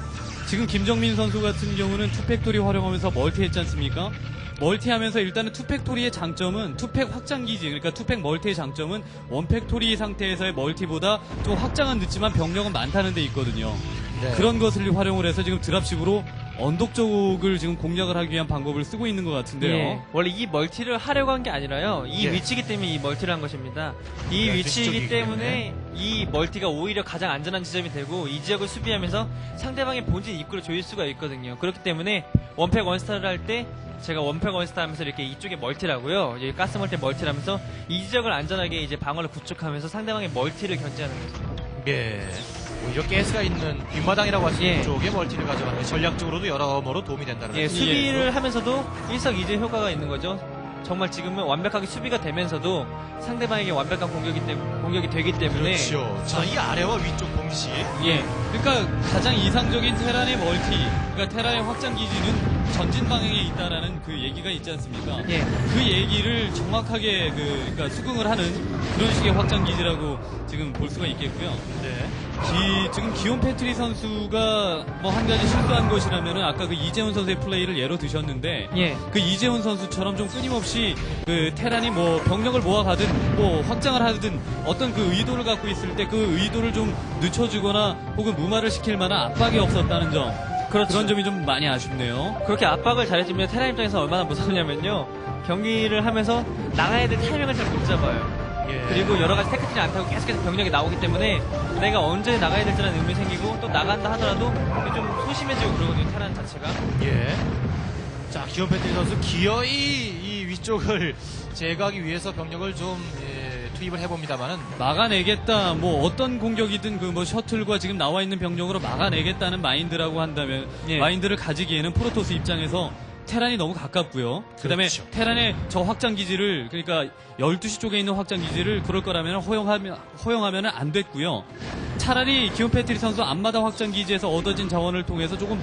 Speaker 2: 지금 김정민 선수 같은 경우는 투팩토리 활용하면서 멀티했지 않습니까? 멀티하면서 일단은 투팩토리의 장점은 투팩 확장기지, 그러니까 투팩 멀티의 장점은 원팩토리 상태에서의 멀티보다 좀 확장은 늦지만 병력은 많다는 데 있거든요.
Speaker 1: 네.
Speaker 2: 그런 것을 활용을 해서 지금 드랍십으로 언덕 쪽을 지금 공략을 하기 위한 방법을 쓰고 있는 것 같은데요.
Speaker 3: 예. 원래 이 멀티를 하려고 한 게 아니라요. 이
Speaker 1: 예.
Speaker 3: 위치이기 때문에 이 멀티를 한 것입니다. 이
Speaker 1: 네,
Speaker 3: 위치이기
Speaker 1: 쪽이기
Speaker 3: 때문에 이 멀티가 오히려 가장 안전한 지점이 되고 이 지역을 수비하면서 상대방의 본진 입구를 조일 수가 있거든요. 그렇기 때문에 원팩 원스타를 할 때 제가 원팩 원스타 하면서 이렇게 이쪽에 멀티를 하고요. 여기 가스 멀티 멀티를 하면서 이 지역을 안전하게 이제 방어를 구축하면서 상대방의 멀티를 견제하는 거죠.
Speaker 1: 예. 오히려 가스가 있는 뒷마당이라고 할 수 있는
Speaker 3: 예.
Speaker 1: 쪽에 멀티를 가져가는 게 전략적으로도 여러모로 도움이 된다는
Speaker 3: 예,
Speaker 1: 거죠.
Speaker 3: 수비를 하면서도 일석이조의 효과가 있는 거죠. 정말 지금은 완벽하게 수비가 되면서도 상대방에게 완벽한 공격이 되기 때문에
Speaker 1: 그렇죠. 자, 이 아래와 위쪽 동시.
Speaker 2: 예. 그러니까 가장 이상적인 테란의 멀티, 그러니까 테란의 확장 기지는 전진 방향에 있다라는 그 얘기가 있지 않습니까?
Speaker 3: 예.
Speaker 2: 그 얘기를 정확하게 그러니까 수긍을 하는 그런 식의 확장 기지라고 지금 볼 수가 있겠고요.
Speaker 1: 네.
Speaker 2: 지금 기온 패트리 선수가 뭐 한 가지 실수한 것이라면은 아까 그 이재훈 선수의 플레이를 예로 드셨는데
Speaker 3: 예.
Speaker 2: 그 이재훈 선수처럼 좀 끊임없이 그 테란이 뭐 병력을 모아가든 뭐 확장을 하든 어떤 그 의도를 갖고 있을 때 그 의도를 좀 늦춰주거나 혹은 무마를 시킬 만한 압박이 없었다는 점.
Speaker 3: 그렇죠.
Speaker 2: 그런 점이 좀 많이 아쉽네요.
Speaker 3: 그렇게 압박을 잘해주면 테란 입장에서 얼마나 무섭냐면요. 경기를 하면서 나가야 될 타이밍을 잘 못 잡아요.
Speaker 1: 예.
Speaker 3: 그리고 여러 가지 테크트리 안 타고 계속해서 병력이 나오기 때문에 내가 언제 나가야 될지라는 의문이 생기고 또 나간다 하더라도 좀 소심해지고 그러거든요. 테란 자체가.
Speaker 1: 예. 자, 기욤 패트리 선수 기어이 이 위쪽을 제거하기 위해서 병력을 좀 투입을 해봅니다만은
Speaker 2: 막아내겠다. 뭐 어떤 공격이든 그 뭐 셔틀과 지금 나와 있는 병력으로 막아내겠다는 마인드라고 한다면
Speaker 3: 예.
Speaker 2: 마인드를 가지기에는 프로토스 입장에서 테란이 너무 가깝고요. 그다음에
Speaker 1: 그렇죠.
Speaker 2: 테란의 저 확장 기지를 그러니까 12시 쪽에 있는 확장 기지를 그럴 거라면 허용하면은 안 됐고요. 차라리 기욤 패트리 선수 앞마다 확장 기지에서 얻어진 자원을 통해서 조금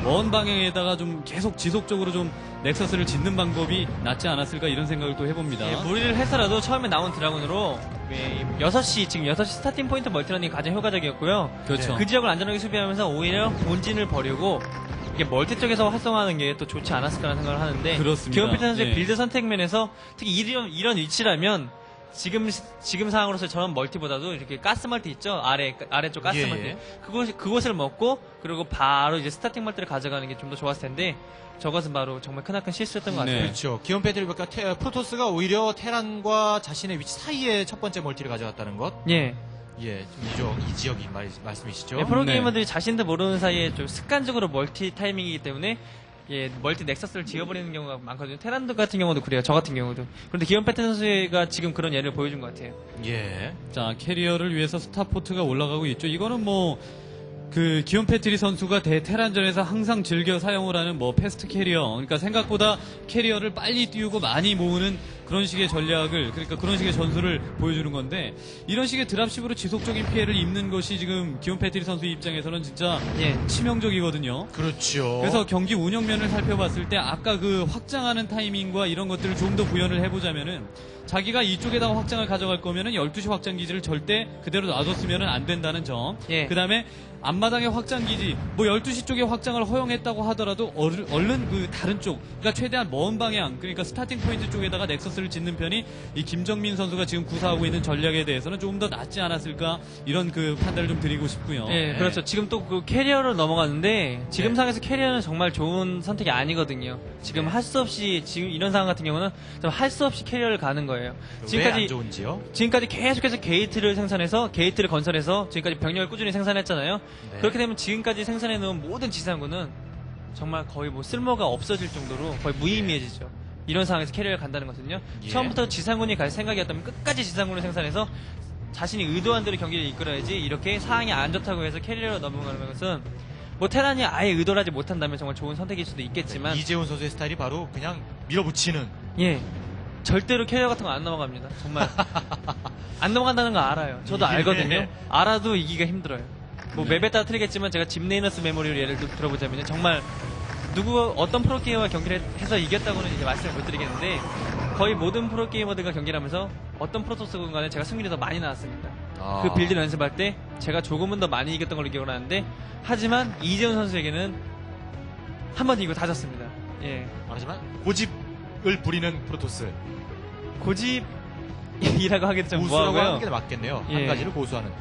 Speaker 2: 먼 방향에다가 좀 계속 지속적으로 좀 넥서스를 짓는 방법이 낫지 않았을까 이런 생각을 또 해봅니다.
Speaker 3: 예, 무리를 해서라도 처음에 나온 드라군으로 6시 지금 6시 스타팅 포인트 멀티런이 가장 효과적이었고요.
Speaker 2: 그렇죠.
Speaker 3: 그 지역을 안전하게 수비하면서 오히려 본진을 버리고 이게 멀티 쪽에서 활성화하는 게 또 좋지 않았을까라는 생각을 하는데
Speaker 2: 그렇습니다.
Speaker 3: 기욤 패트리 선수의
Speaker 2: 예.
Speaker 3: 빌드 선택 면에서 특히 이런 위치라면 지금 상황으로서 저런 멀티보다도 이렇게 가스 멀티 있죠? 아래쪽 가스
Speaker 1: 예,
Speaker 3: 멀티.
Speaker 1: 예.
Speaker 3: 그곳을 먹고, 그리고 바로 이제 스타팅 멀티를 가져가는 게 좀 더 좋았을 텐데, 저것은 바로 정말 크나큰 실수였던 것
Speaker 2: 네.
Speaker 3: 같아요.
Speaker 1: 그렇죠. 기욤 패트리가 프로토스가 오히려 테란과 자신의 위치 사이에 첫 번째 멀티를 가져갔다는 것.
Speaker 3: 예.
Speaker 1: 예, 좀 이 지역이 말씀이시죠?
Speaker 3: 예, 프로게이머들이 자신도 모르는 사이에 좀 습관적으로 멀티 타이밍이기 때문에 예, 멀티 넥서스를 지어버리는 경우가 많거든요. 테란드 같은 경우도 그래요. 저 같은 경우도. 그런데 기욤 패트리 선수가 지금 그런 예를 보여준 것 같아요.
Speaker 1: 예.
Speaker 2: 자, 캐리어를 위해서 스타포트가 올라가고 있죠. 이거는 뭐, 그, 기욤 패트리 선수가 대테란전에서 항상 즐겨 사용을 하는 뭐, 패스트 캐리어. 그러니까 생각보다 캐리어를 빨리 띄우고 많이 모으는 그런 식의 전략을, 그러니까 그런 식의 전술을 보여주는 건데, 이런 식의 드랍십으로 지속적인 피해를 입는 것이 지금 기욤 패트리 선수 입장에서는 진짜
Speaker 3: 예.
Speaker 2: 치명적이거든요.
Speaker 1: 그렇죠.
Speaker 2: 그래서 경기 운영면을 살펴봤을 때 아까 그 확장하는 타이밍과 이런 것들을 좀 더 구현을 해보자면은 자기가 이쪽에다가 확장을 가져갈 거면은 12시 확장 기지를 절대 그대로 놔뒀으면 안 된다는 점.
Speaker 3: 예.
Speaker 2: 그 다음에 앞마당의 확장 기지, 뭐 12시 쪽에 확장을 허용했다고 하더라도 얼른 그 다른 쪽, 그러니까 최대한 먼 방향, 그러니까 스타팅 포인트 쪽에다가 넥서스를 짓는 편이 이 김정민 선수가 지금 구사하고 있는 전략에 대해서는 조금 더 낫지 않았을까 이런 그 판단을 좀 드리고 싶고요.
Speaker 3: 네, 그렇죠. 지금 또 그 캐리어로 넘어갔는데 지금 상황에서 캐리어는 정말 좋은 선택이 아니거든요. 지금 할 수 없이 지금 이런 상황 같은 경우는 할 수 없이 캐리어를 가는 거예요.
Speaker 1: 왜 안 좋은지요?
Speaker 3: 지금까지 계속해서 게이트를 생산해서 게이트를 건설해서 지금까지 병력을 꾸준히 생산했잖아요.
Speaker 1: 네.
Speaker 3: 그렇게 되면 지금까지 생산해 놓은 모든 지상군은 정말 거의 뭐 쓸모가 없어질 정도로 거의 무의미해지죠. 이런 상황에서 캐리어를 간다는 것은요.
Speaker 1: 예.
Speaker 3: 처음부터 지상군이 갈 생각이었다면 끝까지 지상군을 생산해서 자신이 의도한 대로 경기를 이끌어야지 이렇게 상황이 안 좋다고 해서 캐리어로 넘어가는 것은 뭐 테란이 아예 의도를 하지 못한다면 정말 좋은 선택일 수도 있겠지만
Speaker 1: 이재훈 선수의 스타일이 바로 그냥 밀어붙이는.
Speaker 3: 예 절대로 캐리어 같은 거 안 넘어갑니다. 정말 안 넘어간다는 거 알아요. 저도
Speaker 1: 예.
Speaker 3: 알거든요. 알아도 이기가 힘들어요. 뭐 맵에 따라 틀리겠지만 제가 짐레이너스 메모리를 예를 들어보자면 정말 누구 어떤 프로게이머와 경기를 해서 이겼다고는 이제 말씀을 못 드리겠는데 거의 모든 프로게이머들과 경기를 하면서 어떤 프로토스군 간에 제가 승률이 더 많이 나왔습니다.
Speaker 1: 아.
Speaker 3: 그 빌드를 연습할 때 제가 조금은 더 많이 이겼던 걸로 기억을 하는데 하지만 이재훈 선수에게는 한 번 이기고 다 졌습니다. 예.
Speaker 1: 하지만 고집을 부리는 프로토스.
Speaker 3: 고집이라고 하기도 좀
Speaker 1: 고수라고
Speaker 3: 뭐하고요.
Speaker 1: 하는 게 맞겠네요. 한
Speaker 3: 예.
Speaker 1: 가지를 고수하는.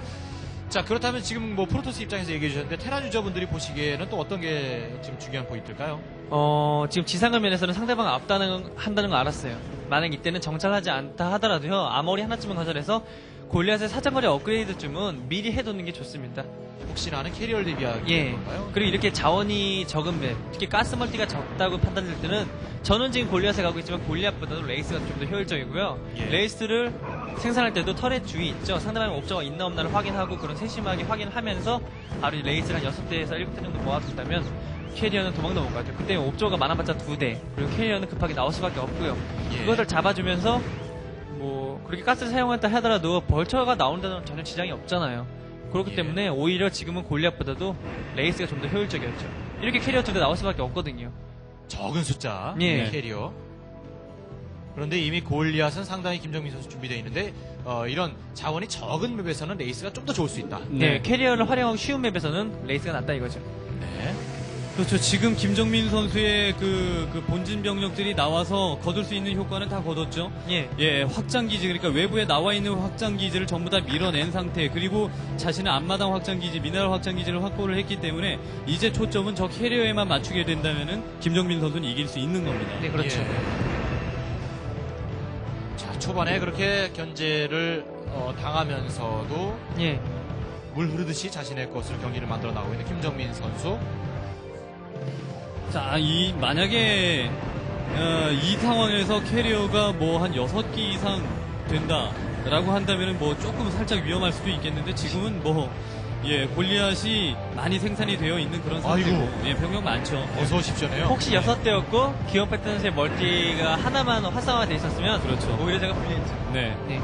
Speaker 1: 자, 그렇다면 지금 뭐 프로토스 입장에서 얘기해 주셨는데 테란 유저분들이 보시기에는 또 어떤 게 지금 중요한 포인트일까요?
Speaker 3: 지금 지상급 면에서는 상대방 한다는 거 알았어요. 만약 이때는 정찰하지 않다 하더라도요, 아머리 하나쯤은 건설해서 골리앗의 사정거리 업그레이드쯤은 미리 해두는 게 좋습니다.
Speaker 1: 혹시나 하는 캐리어를 대비하는
Speaker 3: 예.
Speaker 1: 건가요?
Speaker 3: 그리고 이렇게 자원이 적은 맵, 특히 가스 멀티가 적다고 판단될 때는 저는 지금 골리앗에 가고 있지만 골리앗보다도 레이스가 좀 더 효율적이고요.
Speaker 1: 예.
Speaker 3: 레이스를 생산할 때도 터렛 주위 있죠. 상대방의 옵저가 있나 없나를 확인하고 그런 세심하게 확인하면서 바로 이 레이스를 한 6대에서 7대 정도 모아둔다면 캐리어는 도망도 못 가죠. 그때 옵저가 많아봤자 2대, 그리고 캐리어는 급하게 나올 수밖에 없고요.
Speaker 1: 예.
Speaker 3: 그것을 잡아주면서 뭐 그렇게 가스를 사용했다 하더라도 벌처가 나오는 데는 전혀 지장이 없잖아요. 그렇기
Speaker 1: 예.
Speaker 3: 때문에 오히려 지금은 골리앗보다도 레이스가 좀 더 효율적이었죠. 이렇게 캐리어 2대 나올 수밖에 없거든요.
Speaker 1: 적은 숫자
Speaker 3: 예.
Speaker 1: 캐리어. 그런데 이미 골리앗은 상당히 김정민 선수 준비되어 있는데 이런 자원이 적은 맵에서는 레이스가 좀 더 좋을 수 있다.
Speaker 3: 네, 캐리어를 활용하기 쉬운 맵에서는 레이스가 낫다 이거죠.
Speaker 1: 네.
Speaker 2: 그렇죠. 지금 김정민 선수의 그 본진 병력들이 나와서 거둘 수 있는 효과는 다 거뒀죠.
Speaker 3: 예.
Speaker 2: 예, 확장기지, 그러니까 외부에 나와 있는 확장기지를 전부 다 밀어낸 상태, 그리고 자신의 앞마당 확장기지, 미네랄 확장기지를 확보를 했기 때문에 이제 초점은 저 캐리어에만 맞추게 된다면은 김정민 선수는 이길 수 있는 겁니다.
Speaker 3: 네, 그렇죠.
Speaker 1: 예. 자, 초반에 그렇게 견제를 당하면서도
Speaker 3: 예.
Speaker 1: 물 흐르듯이 자신의 것으로 경기를 만들어 나가고 있는 김정민 선수.
Speaker 2: 자, 만약에 이 상황에서 캐리어가 뭐 한 6기 이상 된다라고 한다면은 뭐 조금 살짝 위험할 수도 있겠는데 지금은 뭐 예, 골리앗이 많이 생산이 되어 있는 그런 상태고,
Speaker 1: 아이고.
Speaker 2: 예, 병력 많죠.
Speaker 1: 어서 오십시오네요.
Speaker 3: 혹시 6대였고 기온 패턴스의 멀티가 하나만 활성화돼 있었으면
Speaker 2: 그렇죠.
Speaker 3: 오히려 제가 불리했죠.
Speaker 2: 네.
Speaker 3: 네.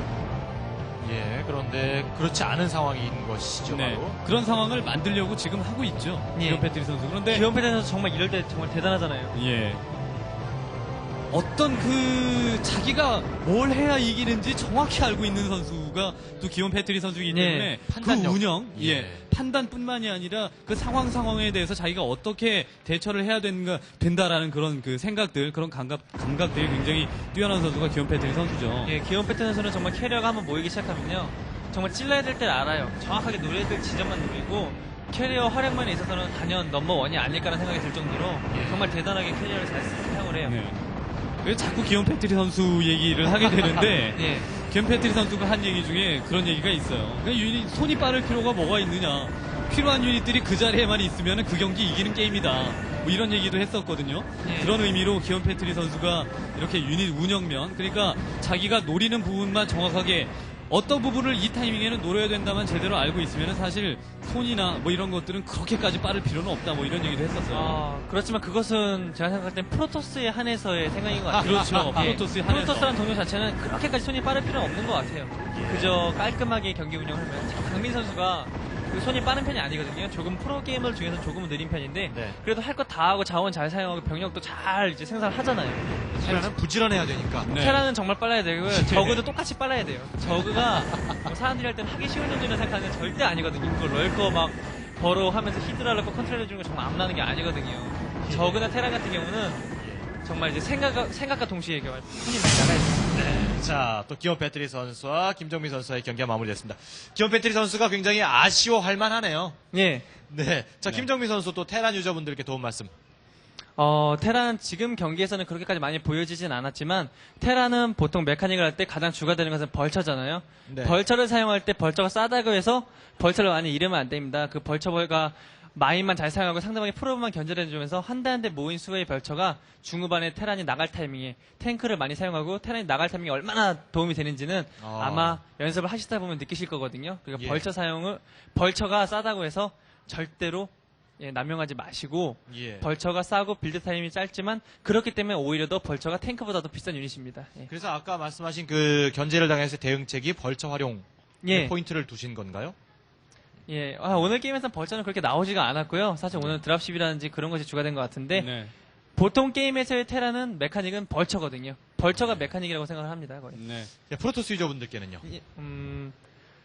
Speaker 1: 예, 그런데 그렇지 않은 상황인 것이죠.
Speaker 2: 네.
Speaker 1: 바로.
Speaker 2: 그런 상황을 만들려고 지금 하고 있죠.
Speaker 3: 예.
Speaker 2: 기욤 패트리 선수. 그런데
Speaker 3: 기온 패턴에서 정말 이럴 때 정말 대단하잖아요.
Speaker 2: 예. 어떤 자기가 뭘 해야 이기는지 정확히 알고 있는 선수가 또 기욤 패트리 선수이기 때문에
Speaker 3: 예.
Speaker 2: 그
Speaker 1: 판단력.
Speaker 2: 운영,
Speaker 1: 예.
Speaker 2: 판단뿐만이 아니라 그 상황에 대해서 자기가 어떻게 대처를 해야 된다라는 그런 그 생각들, 그런 감각들이 굉장히 뛰어난 선수가 기욤 패트리 선수죠.
Speaker 3: 예, 기온 패턴에서는 정말 캐리어가 한번 모이기 시작하면요. 정말 찔러야 될 때를 알아요. 정확하게 노려야 될 지점만 노리고 캐리어 활용만에 있어서는 단연 넘버원이 아닐까라는 생각이 들 정도로 정말 대단하게 캐리어를 잘 사용을 해요.
Speaker 2: 네. 왜 자꾸 기욤 패트리 선수 얘기를 하게 되는데
Speaker 3: 예.
Speaker 2: 기욤 패트리 선수가 한 얘기 중에 그런 얘기가 있어요. 그러니까 손이 빠를 필요가 뭐가 있느냐. 필요한 유닛들이 그 자리에만 있으면 그 경기 이기는 게임이다. 뭐 이런 얘기도 했었거든요.
Speaker 3: 예.
Speaker 2: 그런 의미로 기욤 패트리 선수가 이렇게 유닛 운영면, 그러니까 자기가 노리는 부분만 정확하게 어떤 부분을 이 타이밍에는 노려야 된다만 제대로 알고 있으면 사실 손이나 뭐 이런 것들은 그렇게까지 빠를 필요는 없다. 뭐 이런 얘기도 했었어요.
Speaker 3: 그렇지만 그것은 제가 생각할 땐 프로토스에 한해서의 생각인 것 같아요.
Speaker 2: 그렇죠.
Speaker 3: 예.
Speaker 2: 프로토스에 한해서.
Speaker 3: 프로토스라는 동료 자체는 그렇게까지 손이 빠를 필요는 없는 것 같아요. 그저 깔끔하게 경기 운영을 하면 강민 선수가 그 손이 빠른 편이 아니거든요. 조금 프로게이머 중에서 조금은 느린 편인데
Speaker 1: 네.
Speaker 3: 그래도 할 것 다 하고 자원 잘 사용하고 병력도 잘 이제 생산을 하잖아요.
Speaker 1: 테라는 부지런해야 되니까.
Speaker 2: 네.
Speaker 3: 테라는 정말 빨라야 되고요. 저그도 똑같이 빨라야 돼요. 저그가 뭐 사람들이 할 때는 하기 쉬운 존재를 생각하는 게 절대 아니거든요. 그걸 럴거 막 버로 하면서 히드라를 꼭 컨트롤 해주는 거 정말 아무나는 게 아니거든요. 저그나 테란 같은 경우는 정말 이제 생각과 동시에 흔히 많이 나가야 돼요.
Speaker 1: 네. 자, 또 기욤 배터리 선수와 김정민 선수의 경기가 마무리됐습니다. 기욤 배터리 선수가 굉장히 아쉬워할 만하네요.
Speaker 3: 예.
Speaker 1: 네. 자, 김정민 선수 또 테란 유저분들께 도움 말씀.
Speaker 3: 테란 지금 경기에서는 그렇게까지 많이 보여지진 않았지만 테란은 보통 메카닉을 할 때 가장 주가 되는 것은 벌처잖아요.
Speaker 1: 네.
Speaker 3: 벌처를 사용할 때 벌처가 싸다고 해서 벌처를 많이 잃으면 안 됩니다. 그 벌처가 마인만 잘 사용하고 상대방의 프로브만 견제해주면서 한 대 한 대 모인 수의 벌처가 중후반에 테란이 나갈 타이밍에 탱크를 많이 사용하고 테란이 나갈 타이밍이 얼마나 도움이 되는지는 아마 연습을 하시다 보면 느끼실 거거든요. 그러니까
Speaker 1: 예.
Speaker 3: 벌처가 싸다고 해서 절대로 남용하지 마시고
Speaker 1: 예.
Speaker 3: 벌처가 싸고 빌드 타임이 짧지만 그렇기 때문에 오히려 더 벌처가 탱크보다도 비싼 유닛입니다. 예.
Speaker 1: 그래서 아까 말씀하신 그 견제를 당했을 때 대응책이 벌처 활용
Speaker 3: 예.
Speaker 1: 포인트를 두신 건가요?
Speaker 3: 예, 오늘 게임에서는 벌처는 그렇게 나오지가 않았고요. 사실 오늘 드랍십이라든지 그런 것이 주가된 것 같은데
Speaker 2: 네.
Speaker 3: 보통 게임에서의 테라는 메카닉은 벌처거든요. 벌처가 메카닉이라고 생각을 합니다. 거의.
Speaker 2: 네.
Speaker 1: 네, 프로토스 유저분들께는요.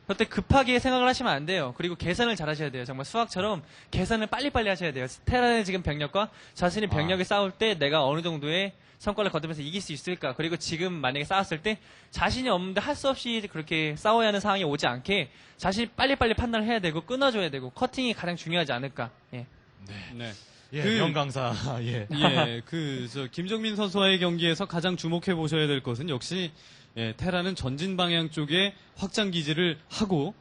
Speaker 3: 그때 급하게 생각을 하시면 안 돼요. 그리고 계산을 잘 하셔야 돼요. 정말 수학처럼 계산을 빨리빨리 하셔야 돼요. 테란의 지금 병력과 자신이 병력이 싸울 때 내가 어느 정도의 성과를 거두면서 이길 수 있을까. 그리고 지금 만약에 싸웠을 때 자신이 없는데 할 수 없이 그렇게 싸워야 하는 상황이 오지 않게 자신이 빨리빨리 판단을 해야 되고 끊어줘야 되고 커팅이 가장 중요하지 않을까. 예.
Speaker 2: 네.
Speaker 1: 예,
Speaker 2: 그-
Speaker 1: 명강사. 예.
Speaker 2: 예, 김정민 선수와의 경기에서 가장 주목해 보셔야 될 것은 역시, 테라는 전진 방향 쪽에 확장 기지를 하고,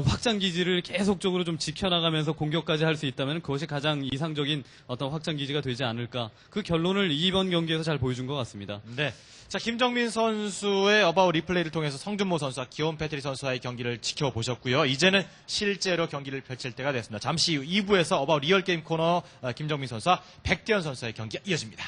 Speaker 2: 확장 기지를 계속적으로 좀 지켜나가면서 공격까지 할 수 있다면 그것이 가장 이상적인 어떤 확장 기지가 되지 않을까. 그 결론을 이번 경기에서 잘 보여준 것 같습니다.
Speaker 1: 네. 자, 김정민 선수의 어바웃 리플레이를 통해서 성준모 선수와 기욤 패트리 선수와의 경기를 지켜보셨고요. 이제는 실제로 경기를 펼칠 때가 됐습니다. 잠시 후 2부에서 어바웃 리얼게임 코너 김정민 선수와 백대현 선수의 경기가 이어집니다.